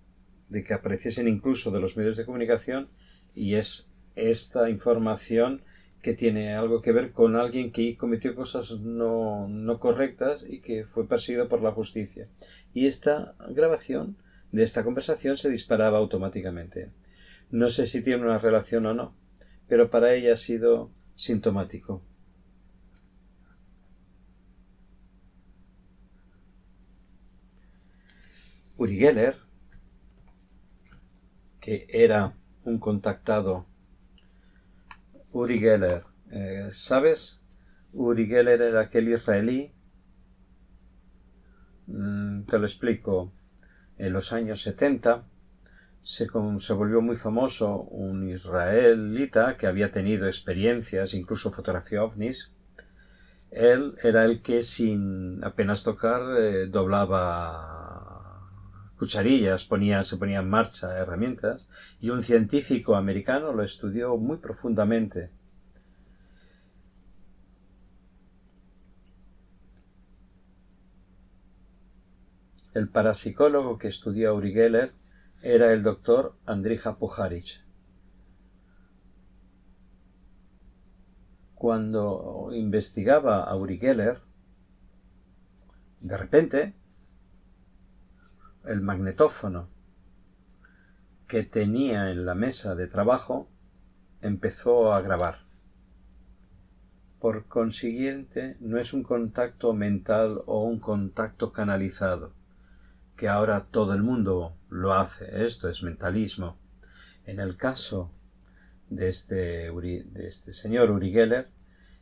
Speaker 1: de que apareciesen incluso de los medios de comunicación, y es esta información
Speaker 2: que tiene algo que ver con alguien que cometió cosas no correctas y que fue perseguido por la justicia. Y esta grabación de esta conversación se disparaba automáticamente. No sé si tiene una relación o no, pero para ella ha sido sintomático. Uri Geller, que era un contactado. Uri Geller, ¿sabes? Uri Geller era aquel israelí. Te lo explico. En los años 70 se volvió muy famoso un israelita que había tenido experiencias, incluso fotografía ovnis. Él era el que sin apenas tocar doblaba cucharillas, se ponía en marcha herramientas, y un científico americano lo estudió muy profundamente. El parapsicólogo que estudió a Uri Geller era el doctor Andrija Puharich. Cuando investigaba a Uri Geller, de repente, el magnetófono que tenía en la mesa de trabajo empezó a grabar. Por consiguiente, no es un contacto mental o un contacto canalizado, que ahora todo el mundo lo hace. Esto es mentalismo. En el caso de este señor Uri Geller,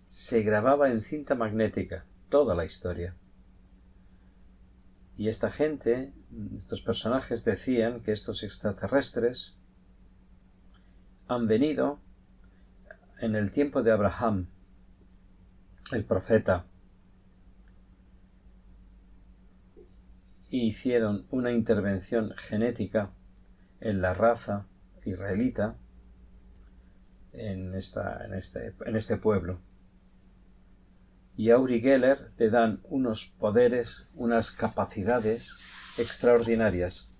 Speaker 2: se grababa en cinta magnética toda la historia. Y esta gente, estos personajes, decían que estos extraterrestres han venido en el tiempo de Abraham, el profeta, y hicieron una intervención genética en la raza israelita en este pueblo. Y a Uri Geller le dan unos poderes, unas capacidades extraordinarias.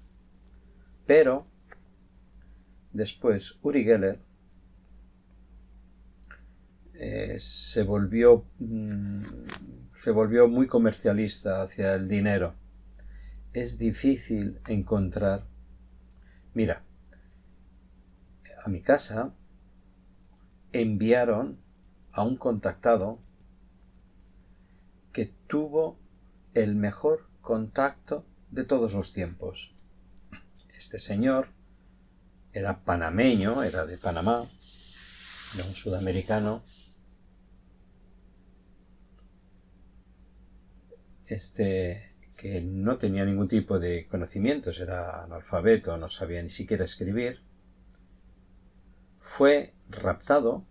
Speaker 2: Pero después Uri Geller se volvió muy comercialista hacia el dinero. Es difícil encontrar. Mira, a mi casa enviaron a un contactado que tuvo el mejor contacto de todos los tiempos. Este señor era panameño, era de Panamá, era un sudamericano. Que no tenía ningún tipo de conocimientos, era analfabeto, no sabía ni siquiera escribir, fue raptado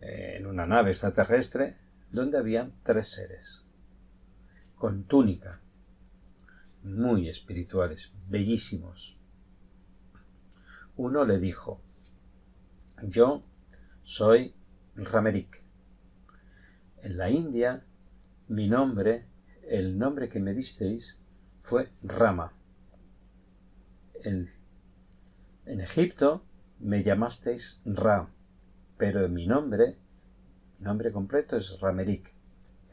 Speaker 2: en una nave extraterrestre donde habían 3 seres con túnica, muy espirituales, bellísimos. Uno le dijo: yo soy Ramerik. En la India, el nombre que me disteis fue Rama. En Egipto me llamasteis Ra, pero mi nombre completo es Ramerik.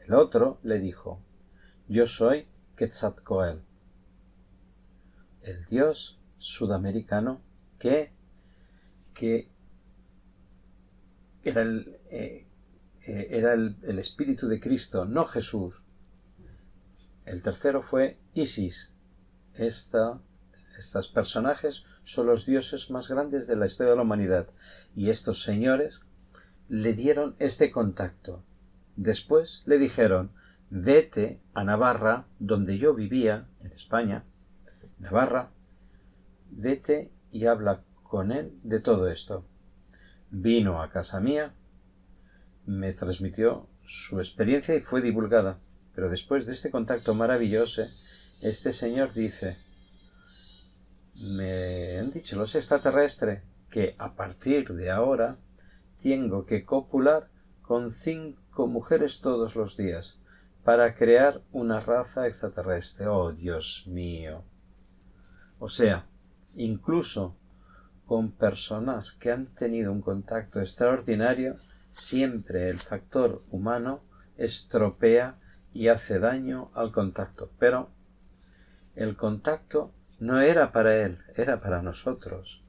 Speaker 2: El otro le dijo: yo soy Quetzalcoatl, el dios sudamericano que era el espíritu de Cristo, no Jesús. El tercero fue Isis. Estos personajes son los dioses más grandes de la historia de la humanidad. Y estos señores le dieron este contacto. Después le dijeron: vete a Navarra, donde yo vivía, en España, Navarra, vete y habla con él de todo esto. Vino a casa mía, me transmitió su experiencia y fue divulgada. Pero después de este contacto maravilloso, este señor dice: me han dicho los extraterrestres que a partir de ahora tengo que copular con 5 mujeres todos los días para crear una raza extraterrestre. ¡Oh, Dios mío! O sea, incluso con personas que han tenido un contacto extraordinario, siempre el factor humano estropea y hace daño al contacto. Pero el contacto no era para él, era para nosotros.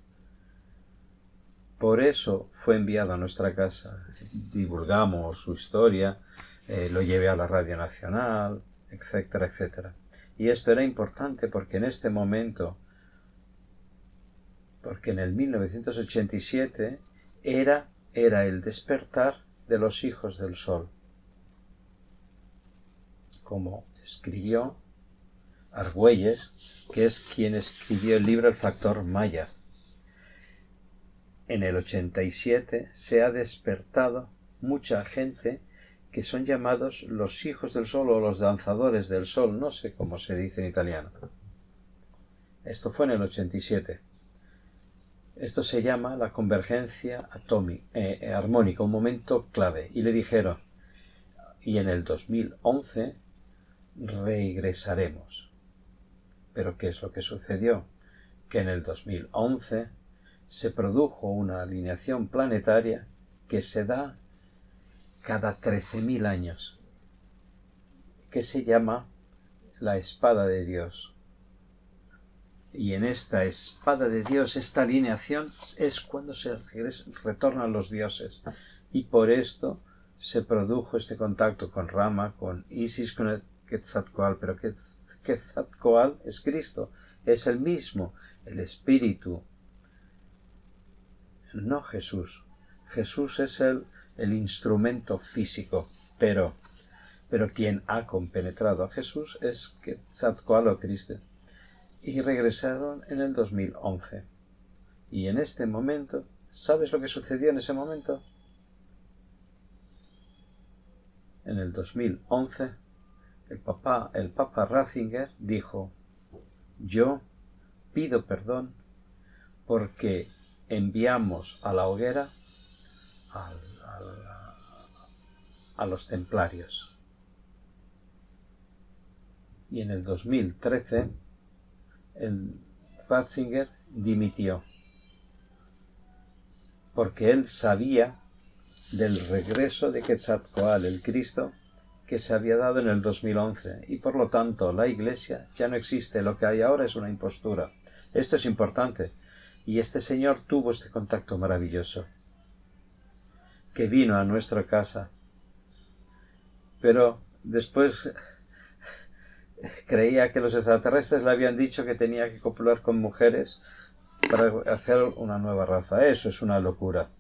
Speaker 2: Por eso fue enviado a nuestra casa. Divulgamos su historia, lo llevé a la Radio Nacional, etcétera, etcétera. Y esto era importante porque en este momento, porque en el 1987 era el despertar de los hijos del sol. Como escribió Argüelles, que es quien escribió el libro El Factor Maya. En el 87 se ha despertado mucha gente que son llamados los hijos del sol o los danzadores del sol, no sé cómo se dice en italiano. Esto fue en el 87. Esto se llama la convergencia armónica, un momento clave. Y le dijeron, y en el 2011 regresaremos. Pero ¿qué es lo que sucedió? Que en el 2011 se produjo una alineación planetaria que se da cada 13.000 años, que se llama la espada de Dios. Y en esta espada de Dios, esta alineación, es cuando se retornan los dioses. Y por esto se produjo este contacto con Rama, con Isis, con el Quetzalcóatl. Pero Quetzalcóatl es Cristo, es el mismo, el Espíritu, no Jesús. Jesús es el instrumento físico, pero quien ha compenetrado a Jesús es Quetzalcóatl o Cristo. Y regresaron en el 2011. Y en este momento, ¿sabes lo que sucedió en ese momento? En el 2011, el Papa Ratzinger dijo: yo pido perdón porque enviamos a la hoguera a los templarios. Y en el 2013 el Ratzinger dimitió porque él sabía del regreso de Quetzalcóatl, el Cristo, que se había dado en el 2011, y por lo tanto la Iglesia ya no existe, lo que hay ahora es una impostura. Esto es importante, y este señor tuvo este contacto maravilloso, que vino a nuestra casa, pero después creía que los extraterrestres le habían dicho que tenía que copular con mujeres para hacer una nueva raza. Eso es una locura.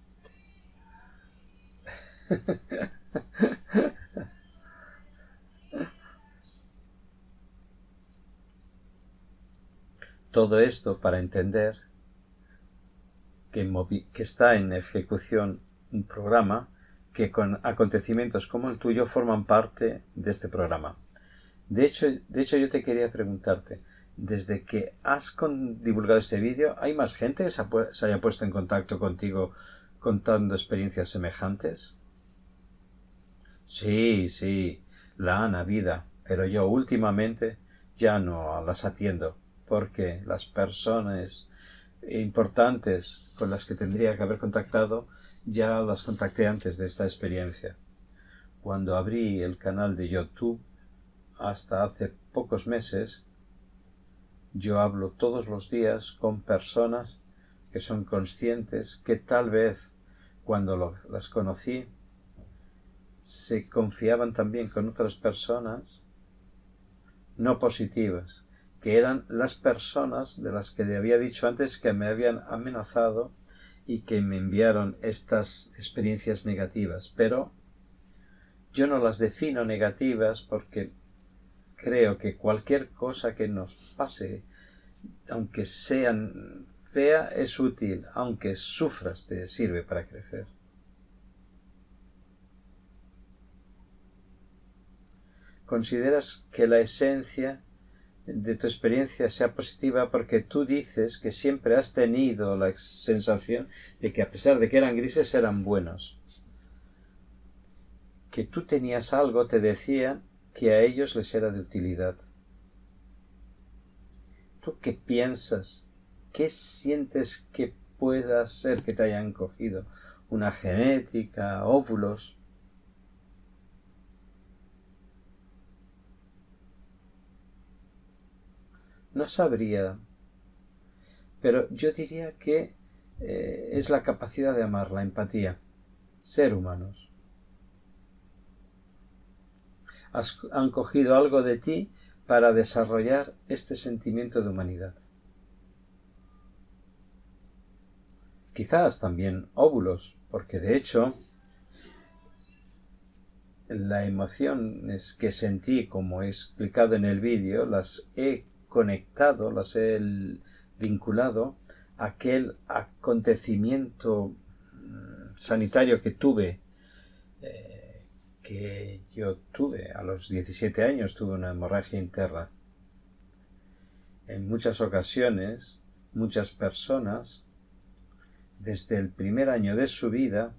Speaker 2: Todo esto para entender que está en ejecución un programa que con acontecimientos como el tuyo forman parte de este programa. De hecho yo te quería preguntarte, desde que has divulgado este vídeo, ¿hay más gente que se haya puesto en contacto contigo contando experiencias semejantes? Sí, la han habido, pero yo últimamente ya no las atiendo, porque las personas importantes con las que tendría que haber contactado ya las contacté antes de esta experiencia. Cuando abrí el canal de YouTube, hasta hace pocos meses, yo hablo todos los días con personas que son conscientes que tal vez cuando las conocí se confiaban también con otras personas no positivas, que eran las personas de las que le había dicho antes que me habían amenazado y que me enviaron estas experiencias negativas. Pero yo no las defino negativas porque creo que cualquier cosa que nos pase, aunque sea fea, es útil. Aunque sufras, te sirve para crecer. ¿Consideras que la esencia de tu experiencia sea positiva porque tú dices que siempre has tenido la sensación de que a pesar de que eran grises eran buenos? Que tú tenías algo, te decían, que a ellos les era de utilidad. ¿Tú qué piensas? ¿Qué sientes que pueda ser que te hayan cogido una genética, óvulos. No sabría, pero yo diría que es la capacidad de amar, la empatía, ser humanos. Han cogido algo de ti para desarrollar este sentimiento de humanidad. Quizás también óvulos, porque de hecho las emociones que sentí, como he explicado en el vídeo, las he conectado, las he vinculado a aquel acontecimiento sanitario que yo tuve a los 17 años, tuve una hemorragia interna. En muchas ocasiones, muchas personas, desde el primer año de su vida,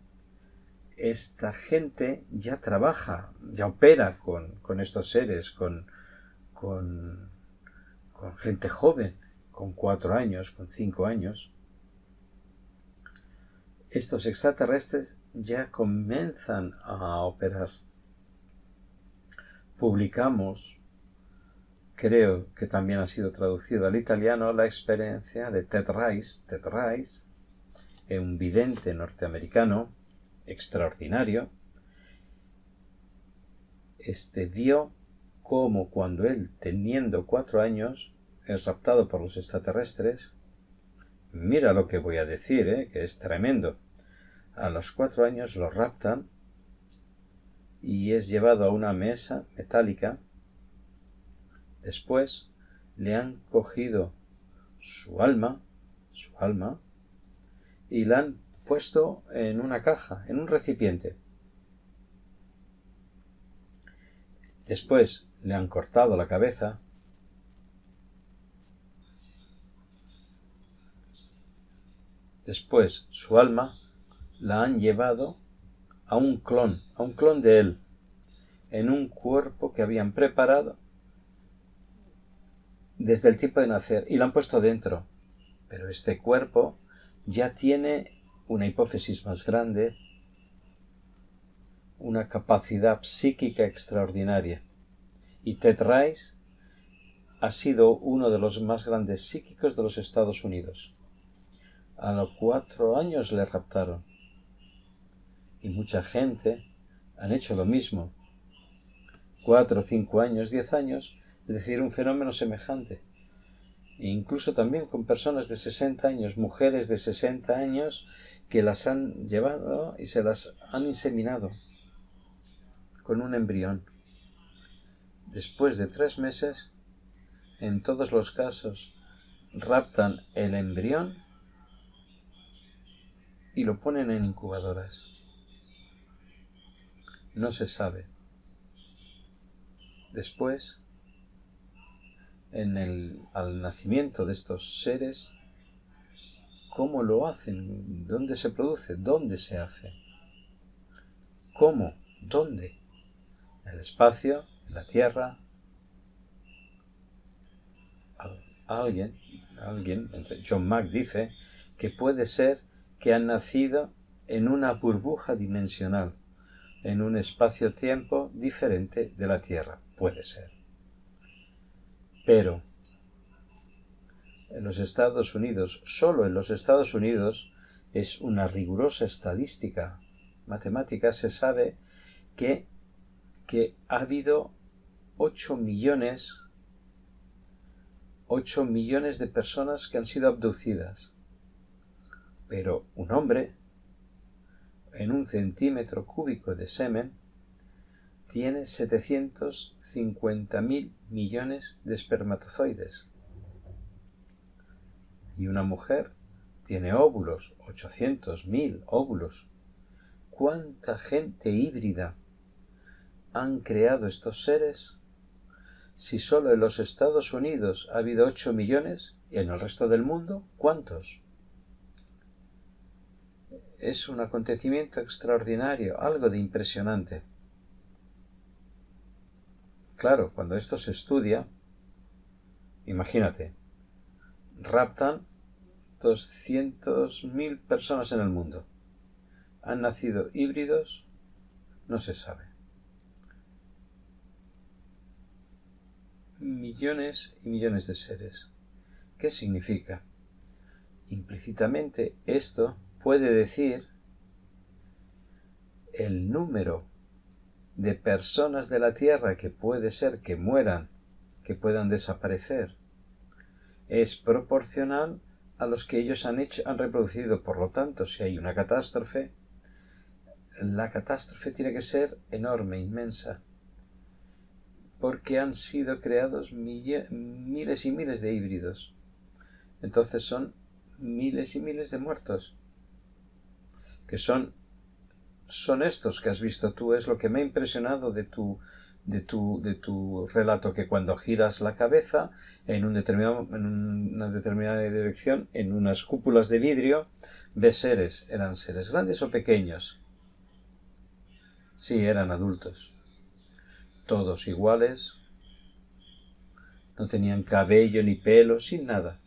Speaker 2: esta gente ya trabaja, ya opera con estos seres, con gente joven, con 4 años, con 5 años. Estos extraterrestres ya comienzan a operar. Publicamos, creo que también ha sido traducido al italiano, la experiencia de Ted Rice, un vidente norteamericano extraordinario. Vio cómo cuando él, teniendo 4 años, es raptado por los extraterrestres. Mira lo que voy a decir, que es tremendo. A los 4 años lo raptan y es llevado a una mesa metálica. Después le han cogido su alma, y la han puesto en una caja, en un recipiente. Después le han cortado la cabeza. Después su alma la han llevado a un clon de él, en un cuerpo que habían preparado desde el tiempo de nacer y lo han puesto dentro. Pero este cuerpo ya tiene una hipófisis más grande, una capacidad psíquica extraordinaria. Y Ted Rice ha sido uno de los más grandes psíquicos de los Estados Unidos. A los 4 años le raptaron. Y mucha gente han hecho lo mismo. 4, 5 años, 10 años, es decir, un fenómeno semejante. E incluso también con personas de 60 años, mujeres de 60 años, que las han llevado y se las han inseminado con un embrión. Después de 3 meses, en todos los casos, raptan el embrión y lo ponen en incubadoras. No se sabe. Después, al nacimiento de estos seres, ¿cómo lo hacen? ¿Dónde se produce? ¿Dónde se hace? ¿Cómo? ¿Dónde? En el espacio, en la Tierra. Alguien, John Mack dice que puede ser que han nacido en una burbuja dimensional, en un espacio-tiempo diferente de la Tierra. Puede ser. Pero en los Estados Unidos, solo en los Estados Unidos, es una rigurosa estadística matemática, se sabe que ha habido 8 millones de personas que han sido abducidas. Pero un hombre, en 1 centímetro cúbico de semen, tiene 750.000 millones de espermatozoides. Y una mujer tiene óvulos, 800.000 óvulos. ¿Cuánta gente híbrida han creado estos seres? Si solo en los Estados Unidos ha habido 8 millones, ¿y en el resto del mundo cuántos? Es un acontecimiento extraordinario, algo de impresionante. Claro, cuando esto se estudia, imagínate, raptan 200.000 personas en el mundo. ¿Han nacido híbridos? No se sabe. Millones y millones de seres. ¿Qué significa? Implícitamente esto puede decir el número de personas de la Tierra que puede ser que mueran, que puedan desaparecer, es proporcional a los que ellos han reproducido. Por lo tanto, si hay una catástrofe, la catástrofe tiene que ser enorme, inmensa, porque han sido creados miles y miles de híbridos. Entonces son miles y miles de muertos, que son estos que has visto tú. Es lo que me ha impresionado de tu relato, que cuando giras la cabeza en una determinada dirección, en unas cúpulas de vidrio, ves seres. ¿Eran seres grandes o pequeños? Sí, eran adultos. Todos iguales. No tenían cabello ni pelo, sin nada.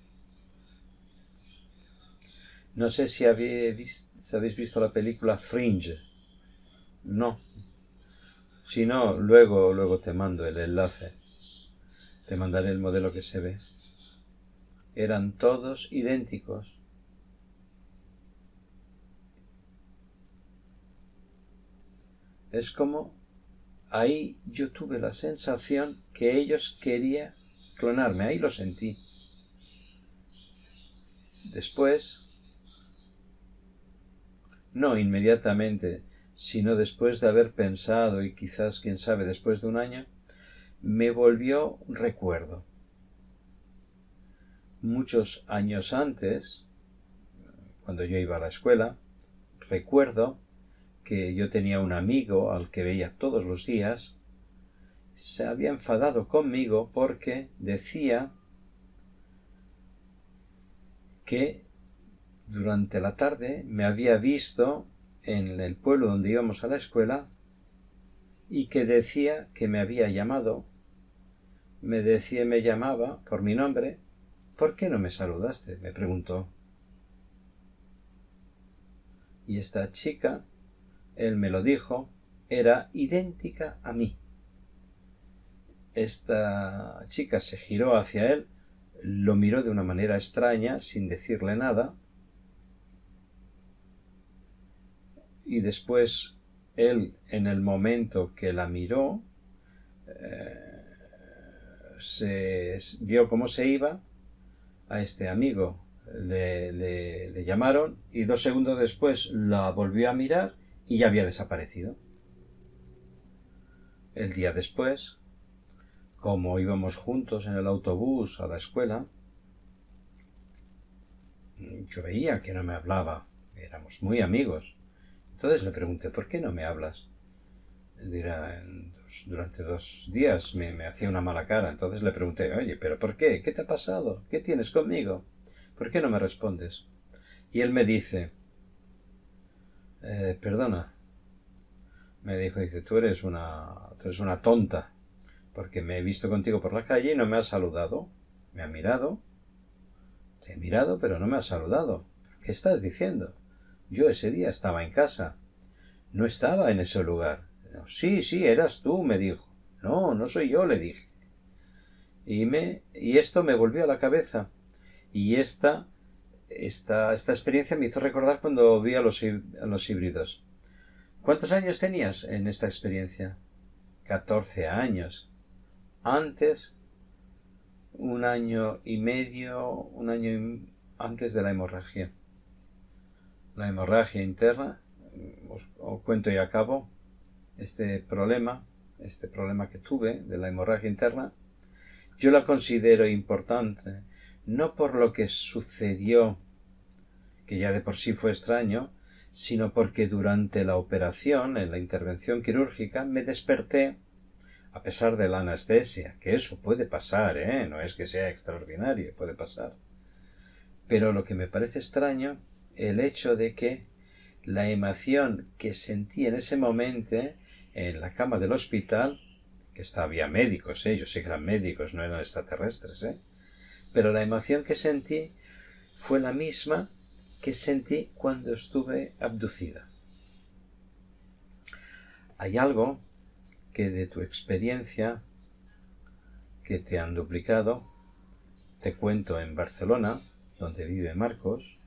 Speaker 2: No sé si habéis visto la película Fringe. No. Si no, luego te mando el enlace. Te mandaré el modelo que se ve. Eran todos idénticos. Es como ahí yo tuve la sensación que ellos querían clonarme. Ahí lo sentí. Después, no inmediatamente, sino después de haber pensado, y quizás, quién sabe, después de un año, me volvió un recuerdo. Muchos años antes, cuando yo iba a la escuela, recuerdo que yo tenía un amigo al que veía todos los días. Se había enfadado conmigo porque decía que durante la tarde me había visto en el pueblo donde íbamos a la escuela y que decía que me había llamado. Me llamaba por mi nombre. ¿Por qué no me saludaste?, me preguntó. Y esta chica, él me lo dijo, era idéntica a mí. Esta chica se giró hacia él, lo miró de una manera extraña, sin decirle nada, y después él, en el momento que la miró, se vio cómo se iba. A este amigo le llamaron y 2 segundos después la volvió a mirar y ya había desaparecido. El día después, como íbamos juntos en el autobús a la escuela, yo veía que no me hablaba. Éramos muy amigos. Entonces le pregunté: ¿por qué no me hablas? Durante 2 días me hacía una mala cara. Entonces le pregunté: oye, ¿pero por qué? ¿Qué te ha pasado? ¿Qué tienes conmigo? ¿Por qué no me respondes? Y él me dice: perdona. Me dice: tú eres una tonta, porque me he visto contigo por la calle y no me has saludado. Me ha mirado. Te he mirado, pero no me has saludado. ¿Qué estás diciendo? Yo ese día estaba en casa. No estaba en ese lugar. Sí, eras tú, me dijo. No, no soy yo, le dije. Y esto me volvió a la cabeza. Y esta experiencia me hizo recordar cuando vi a los híbridos. ¿Cuántos años tenías en esta experiencia? 14 años. Antes, 1 año y medio, antes de la hemorragia. La hemorragia interna, os cuento y acabo, este problema que tuve de la hemorragia interna, yo la considero importante, no por lo que sucedió, que ya de por sí fue extraño, sino porque durante la operación, en la intervención quirúrgica, me desperté, a pesar de la anestesia, que eso puede pasar, no es que sea extraordinario, puede pasar. Pero lo que me parece extraño, el hecho de que la emoción que sentí en ese momento en la cama del hospital, que había médicos, ellos sí que eran médicos, no eran extraterrestres, pero la emoción que sentí fue la misma que sentí cuando estuve abducida. Hay algo que de tu experiencia que te han duplicado. Te cuento, en Barcelona, donde vive Marcos,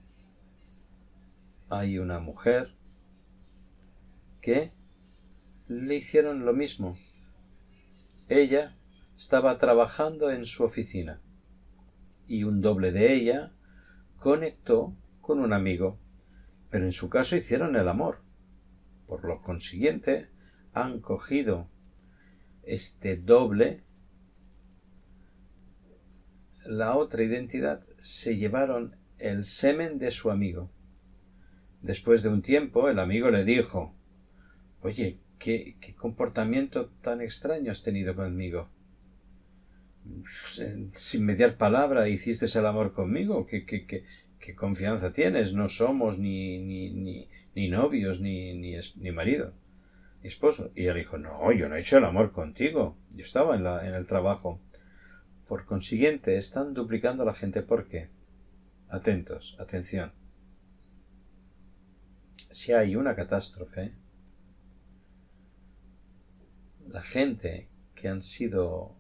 Speaker 2: hay una mujer que le hicieron lo mismo. Ella estaba trabajando en su oficina y un doble de ella conectó con un amigo, pero en su caso hicieron el amor. Por lo consiguiente, han cogido este doble, la otra identidad, se llevaron el semen de su amigo. Después de un tiempo, el amigo le dijo: oye, ¿qué comportamiento tan extraño has tenido conmigo? Sin mediar palabra hiciste el amor conmigo. ¿Qué confianza tienes? No somos ni novios, ni marido, ni esposo. Y él dijo: no, yo no he hecho el amor contigo. Yo estaba en el trabajo. Por consiguiente, están duplicando a la gente. ¿Por qué? Atentos, atención. Si hay una catástrofe, la gente que han sido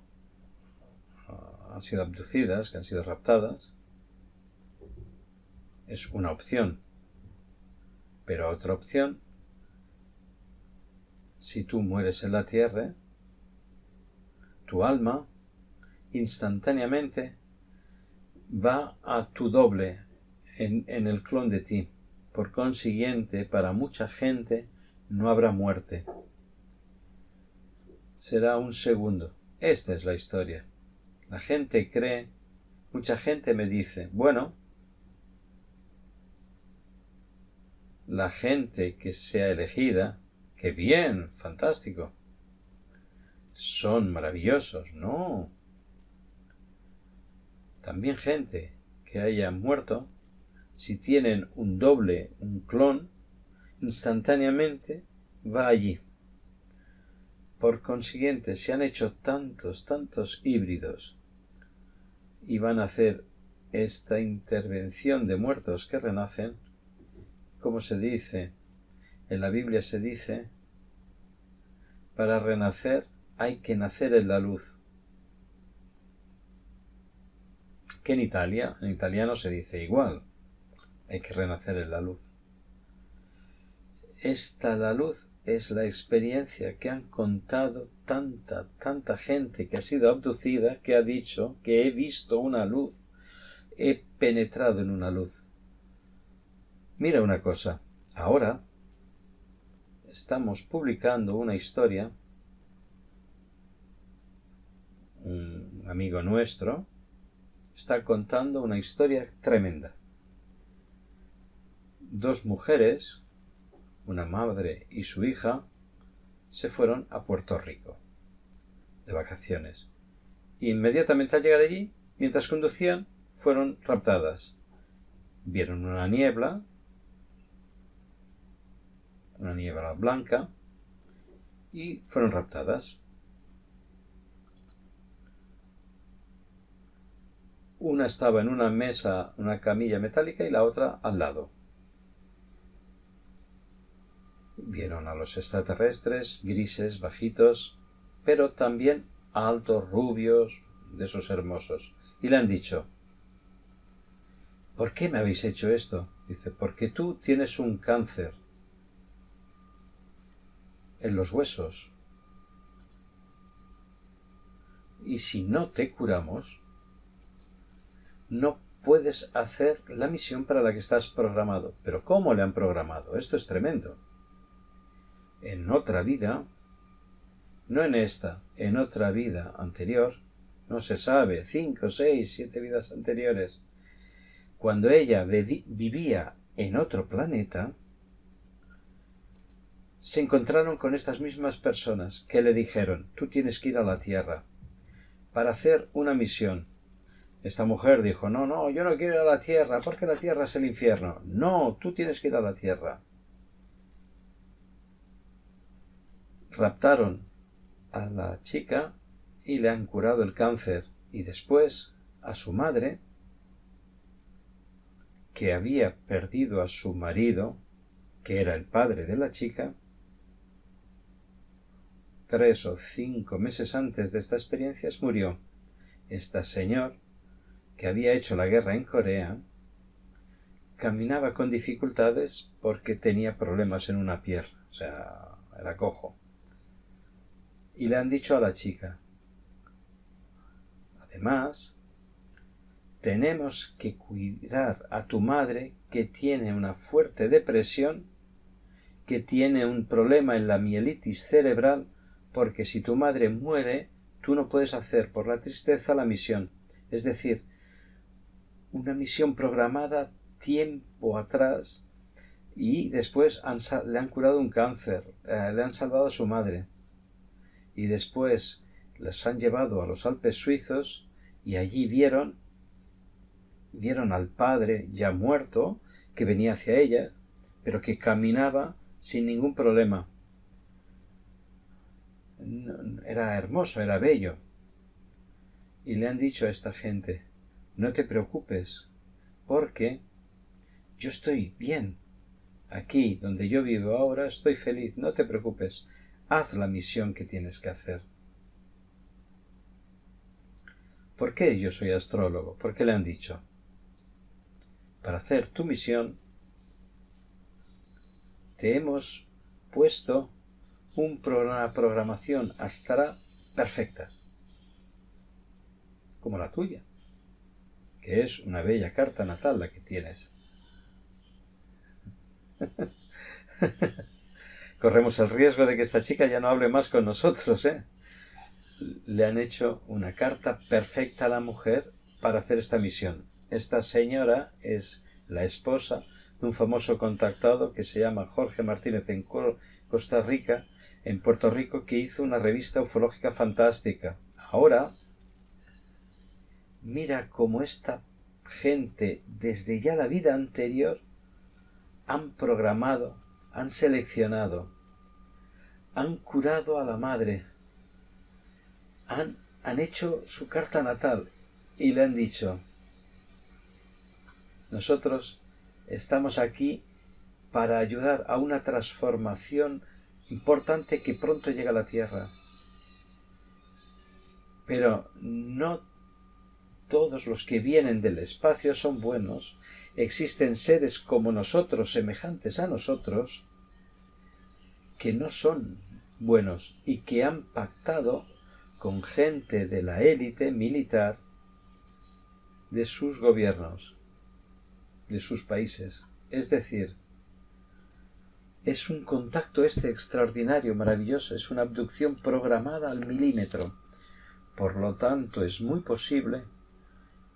Speaker 2: abducidas, que han sido raptadas, es una opción. Pero otra opción, si tú mueres en la tierra, tu alma instantáneamente va a tu doble en el clon de ti. Por consiguiente, para mucha gente no habrá muerte. Será un segundo. Esta es la historia. La gente cree, mucha gente me dice: bueno, la gente que sea elegida, ¡qué bien! ¡Fantástico! Son maravillosos. No. También gente que haya muerto, si tienen un doble, un clon, instantáneamente va allí. Por consiguiente, se han hecho tantos híbridos y van a hacer esta intervención de muertos que renacen. Como se dice, en la Biblia se dice: para renacer hay que nacer en la luz. Que en italiano se dice igual, hay que renacer en la luz. La luz es la experiencia que han contado tanta gente que ha sido abducida, que ha dicho que he visto una luz, he penetrado en una luz. Mira una cosa, ahora estamos publicando una historia, un amigo nuestro está contando una historia tremenda. 2 mujeres, una madre y su hija, se fueron a Puerto Rico de vacaciones. Inmediatamente al llegar allí, mientras conducían, fueron raptadas. Vieron una niebla blanca, y fueron raptadas. Una estaba en una mesa, una camilla metálica, y la otra al lado. Vieron a los extraterrestres, grises, bajitos, pero también altos, rubios, de esos hermosos. Y le han dicho: ¿por qué me habéis hecho esto? Dice: porque tú tienes un cáncer en los huesos. Y si no te curamos, no puedes hacer la misión para la que estás programado. ¿Pero cómo le han programado? Esto es tremendo. En otra vida, no en esta, en otra vida anterior, no se sabe, 5, 6, 7 vidas anteriores, cuando ella vivía en otro planeta, se encontraron con estas mismas personas que le dijeron: tú tienes que ir a la Tierra para hacer una misión. Esta mujer dijo: no, yo no quiero ir a la Tierra porque la Tierra es el infierno. No, tú tienes que ir a la Tierra. Raptaron a la chica y le han curado el cáncer. Y después a su madre que había perdido a su marido, que era el padre de la chica, 3 o 5 meses antes de estas experiencias murió. Este señor, que había hecho la guerra en Corea, caminaba con dificultades porque tenía problemas en una pierna, o sea, era cojo. Y le han dicho a la chica, además, tenemos que cuidar a tu madre que tiene una fuerte depresión, que tiene un problema en la mielitis cerebral, porque si tu madre muere, tú no puedes hacer por la tristeza la misión. Es decir, una misión programada tiempo atrás y después le han curado un cáncer, le han salvado a su madre. Y después les han llevado a los Alpes suizos y allí vieron al padre ya muerto, que venía hacia ella, pero que caminaba sin ningún problema. Era hermoso, era bello. Y le han dicho a esta gente, no te preocupes, porque yo estoy bien. Aquí, donde yo vivo ahora, estoy feliz, no te preocupes. Haz la misión que tienes que hacer. ¿Por qué yo soy astrólogo? ¿Por qué le han dicho? Para hacer tu misión, te hemos puesto una programación astral perfecta, como la tuya, que es una bella carta natal la que tienes. Corremos el riesgo de que esta chica ya no hable más con nosotros, ¿eh? Le han hecho una carta perfecta a la mujer para hacer esta misión. Esta señora es la esposa de un famoso contactado que se llama Jorge Martínez en Costa Rica, en Puerto Rico, que hizo una revista ufológica fantástica. Ahora, mira cómo esta gente, desde ya la vida anterior, han programado, han seleccionado, han curado a la madre, han hecho su carta natal y le han dicho, nosotros estamos aquí para ayudar a una transformación importante que pronto llega a la Tierra. Pero no todos los que vienen del espacio son buenos. Existen seres como nosotros, semejantes a nosotros, que no son buenos y que han pactado con gente de la élite militar de sus gobiernos, de sus países. Es decir, es un contacto extraordinario, maravilloso, es una abducción programada al milímetro. Por lo tanto, es muy posible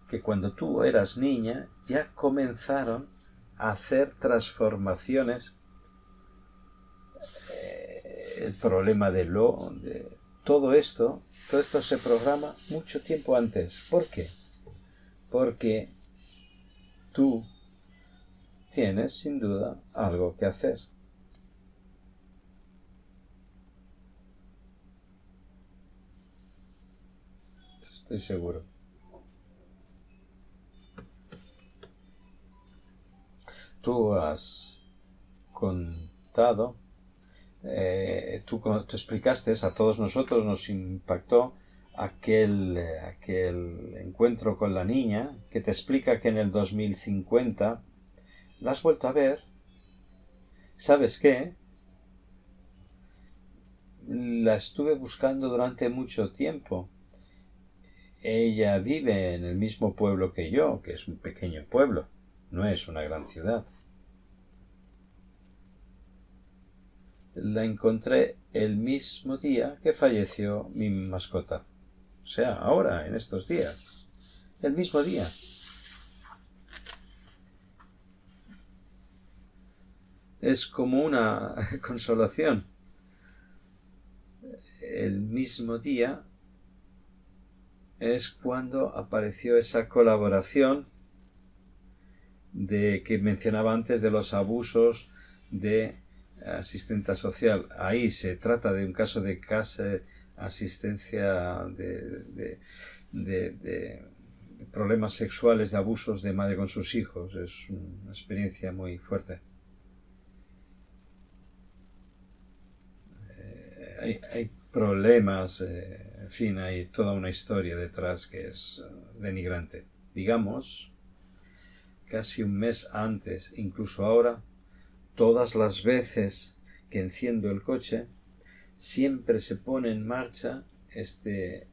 Speaker 2: que cuando tú eras niña ya comenzaron a hacer transformaciones. El problema de todo esto se programa mucho tiempo antes. ¿Por qué? Porque tú tienes sin duda algo que hacer. Estoy seguro. Tú has contado, tú explicaste, a todos nosotros nos impactó aquel encuentro con la niña, que te explica que en el 2050 la has vuelto a ver. ¿Sabes qué? La estuve buscando durante mucho tiempo. Ella vive en el mismo pueblo que yo, que es un pequeño pueblo, no es una gran ciudad. La encontré el mismo día que falleció mi mascota. O sea, ahora, en estos días. El mismo día. Es como una consolación. El mismo día es cuando apareció esa colaboración de que mencionaba antes, de los abusos de asistenta social. Ahí se trata de un caso de asistencia de problemas sexuales, de abusos de madre con sus hijos. Es una experiencia muy fuerte. Hay problemas, en fin, hay toda una historia detrás que es denigrante. Digamos, casi un mes antes, incluso ahora, todas las veces que enciendo el coche, siempre se pone en marcha esta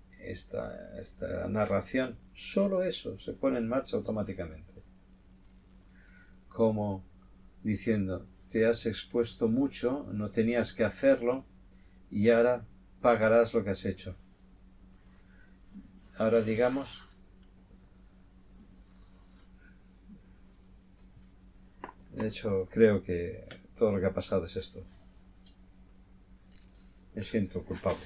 Speaker 2: narración. Solo eso se pone en marcha automáticamente. Como diciendo, te has expuesto mucho, no tenías que hacerlo, y ahora pagarás lo que has hecho. Ahora digamos, de hecho creo que todo lo que ha pasado es esto. Me siento culpable.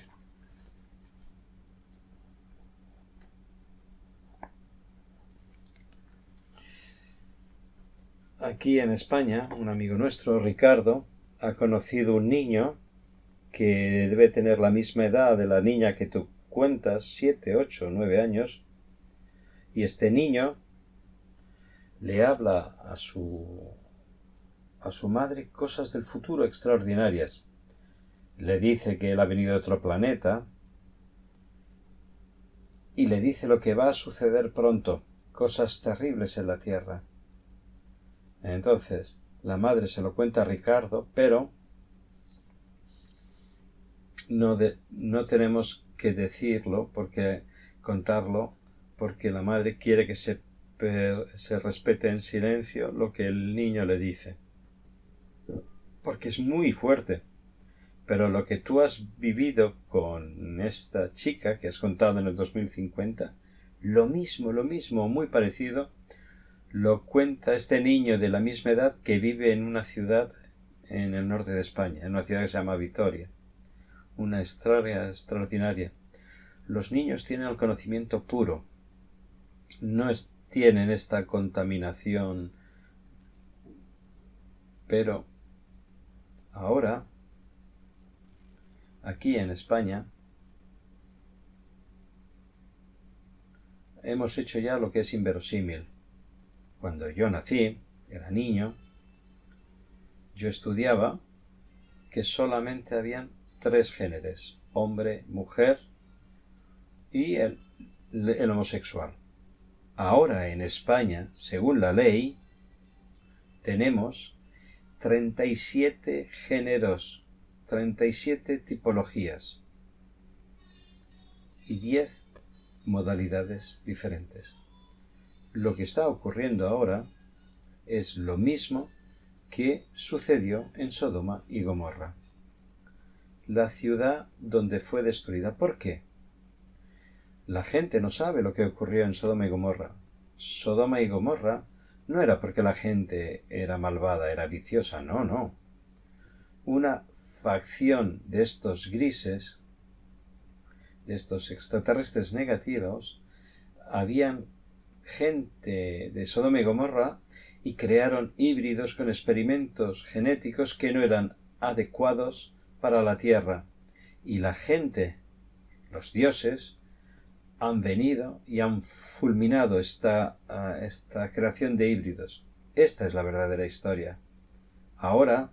Speaker 2: Aquí en España, un amigo nuestro, Ricardo, ha conocido un niño que debe tener la misma edad de la niña que tú cuentas, 7, 8, 9 años, y este niño le habla a su madre cosas del futuro extraordinarias. Le dice que él ha venido de otro planeta y le dice lo que va a suceder pronto, cosas terribles en la Tierra. Entonces, la madre se lo cuenta a Ricardo, pero no tenemos que decirlo, contarlo, porque la madre quiere que se respete en silencio lo que el niño le dice. Porque es muy fuerte. Pero lo que tú has vivido con esta chica que has contado en el 2050, lo mismo, muy parecido, lo cuenta este niño de la misma edad que vive en una ciudad en el norte de España, en una ciudad que se llama Vitoria. Una historia extraordinaria. Los niños tienen el conocimiento puro. No tienen esta contaminación. Pero ahora, aquí en España, hemos hecho ya lo que es inverosímil. Cuando yo nací, era niño, yo estudiaba que solamente habían 3 géneros, hombre, mujer y el homosexual. Ahora en España, según la ley, tenemos 37 géneros, 37 tipologías y 10 modalidades diferentes. Lo que está ocurriendo ahora es lo mismo que sucedió en Sodoma y Gomorra, la ciudad donde fue destruida. ¿Por qué? La gente no sabe lo que ocurrió en Sodoma y Gomorra. Sodoma y Gomorra no era porque la gente era malvada, era viciosa, no. Una facción de estos grises, de estos extraterrestres negativos, habían gente de Sodoma y Gomorra y crearon híbridos con experimentos genéticos que no eran adecuados para la Tierra. Y la gente, los dioses, han venido y han fulminado esta creación de híbridos. Esta es la verdadera historia. Ahora,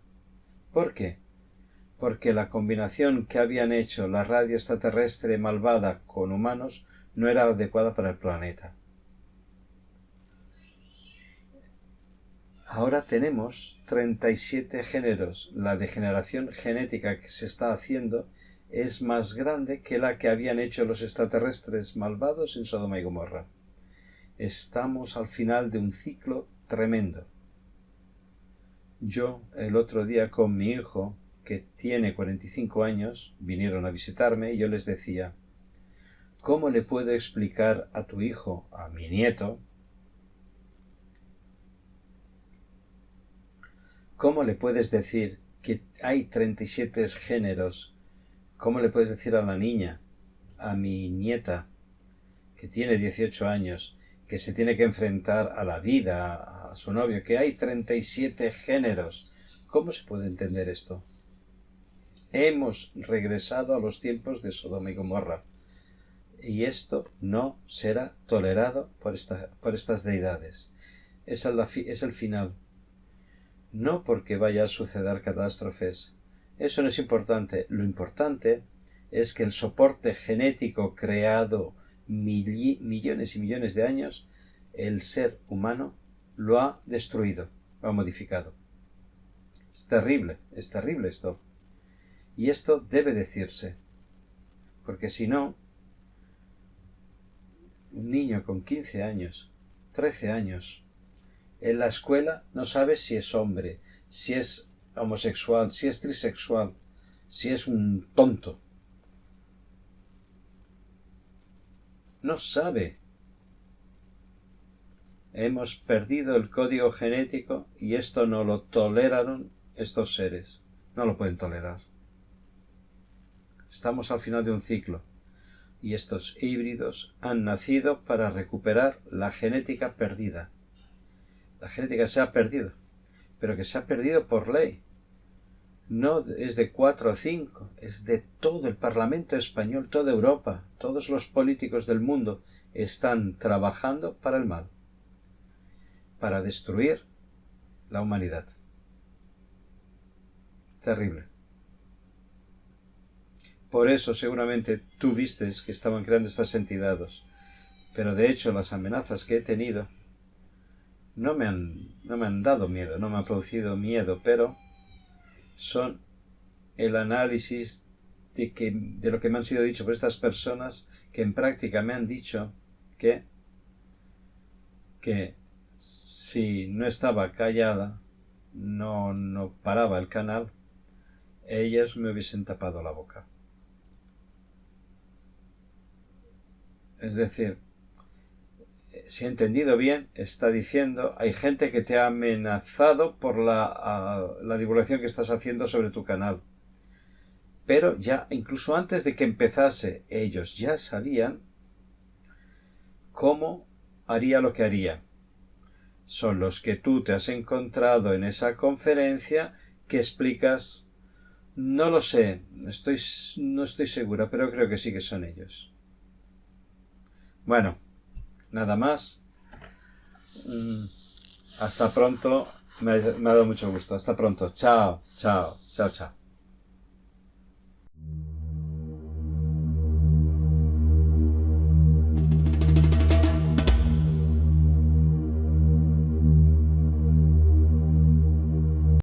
Speaker 2: ¿por qué? Porque la combinación que habían hecho la radio extraterrestre malvada con humanos no era adecuada para el planeta. Ahora tenemos 37 géneros. La degeneración genética que se está haciendo es más grande que la que habían hecho los extraterrestres malvados en Sodoma y Gomorra. Estamos al final de un ciclo tremendo. Yo, el otro día con mi hijo, que tiene 45 años, vinieron a visitarme y yo les decía, ¿cómo le puedo explicar a tu hijo, a mi nieto, cómo le puedes decir que hay 37 géneros? ¿Cómo le puedes decir a la niña, a mi nieta, que tiene 18 años, que se tiene que enfrentar a la vida, a su novio, que hay 37 géneros? ¿Cómo se puede entender esto? Hemos regresado a los tiempos de Sodoma y Gomorra. Y esto no será tolerado por estas deidades. Es el final. No porque vaya a suceder catástrofes. Eso no es importante. Lo importante es que el soporte genético creado millones y millones de años, el ser humano lo ha destruido, lo ha modificado. Es terrible esto. Y esto debe decirse. Porque si no, un niño con 15 años, 13 años, en la escuela no sabe si es hombre, si es homosexual, si es trisexual, si es un tonto. No sabe. Hemos perdido el código genético y esto no lo toleraron estos seres. No lo pueden tolerar. Estamos al final de un ciclo y estos híbridos han nacido para recuperar la genética perdida. La genética se ha perdido, pero que se ha perdido por ley. No es de 4 o 5, es de todo el Parlamento español, toda Europa, todos los políticos del mundo están trabajando para el mal, para destruir la humanidad. Terrible. Por eso seguramente tú vistes que estaban creando estas entidades, pero de hecho las amenazas que he tenido no me han dado miedo, no me han producido miedo, pero son el análisis de lo que me han sido dicho por estas personas que en práctica me han dicho que si no estaba callada, no paraba el canal, ellas me hubiesen tapado la boca. Es decir, si he entendido bien, está diciendo, hay gente que te ha amenazado por la divulgación que estás haciendo sobre tu canal. Pero ya, incluso antes de que empezase, ellos ya sabían cómo haría lo que haría. Son los que tú te has encontrado en esa conferencia que explicas. No lo sé, no estoy segura, pero creo que sí que son ellos. Bueno, nada más. Hasta pronto. Me ha dado mucho gusto. Hasta pronto. Chao, chao, chao, chao.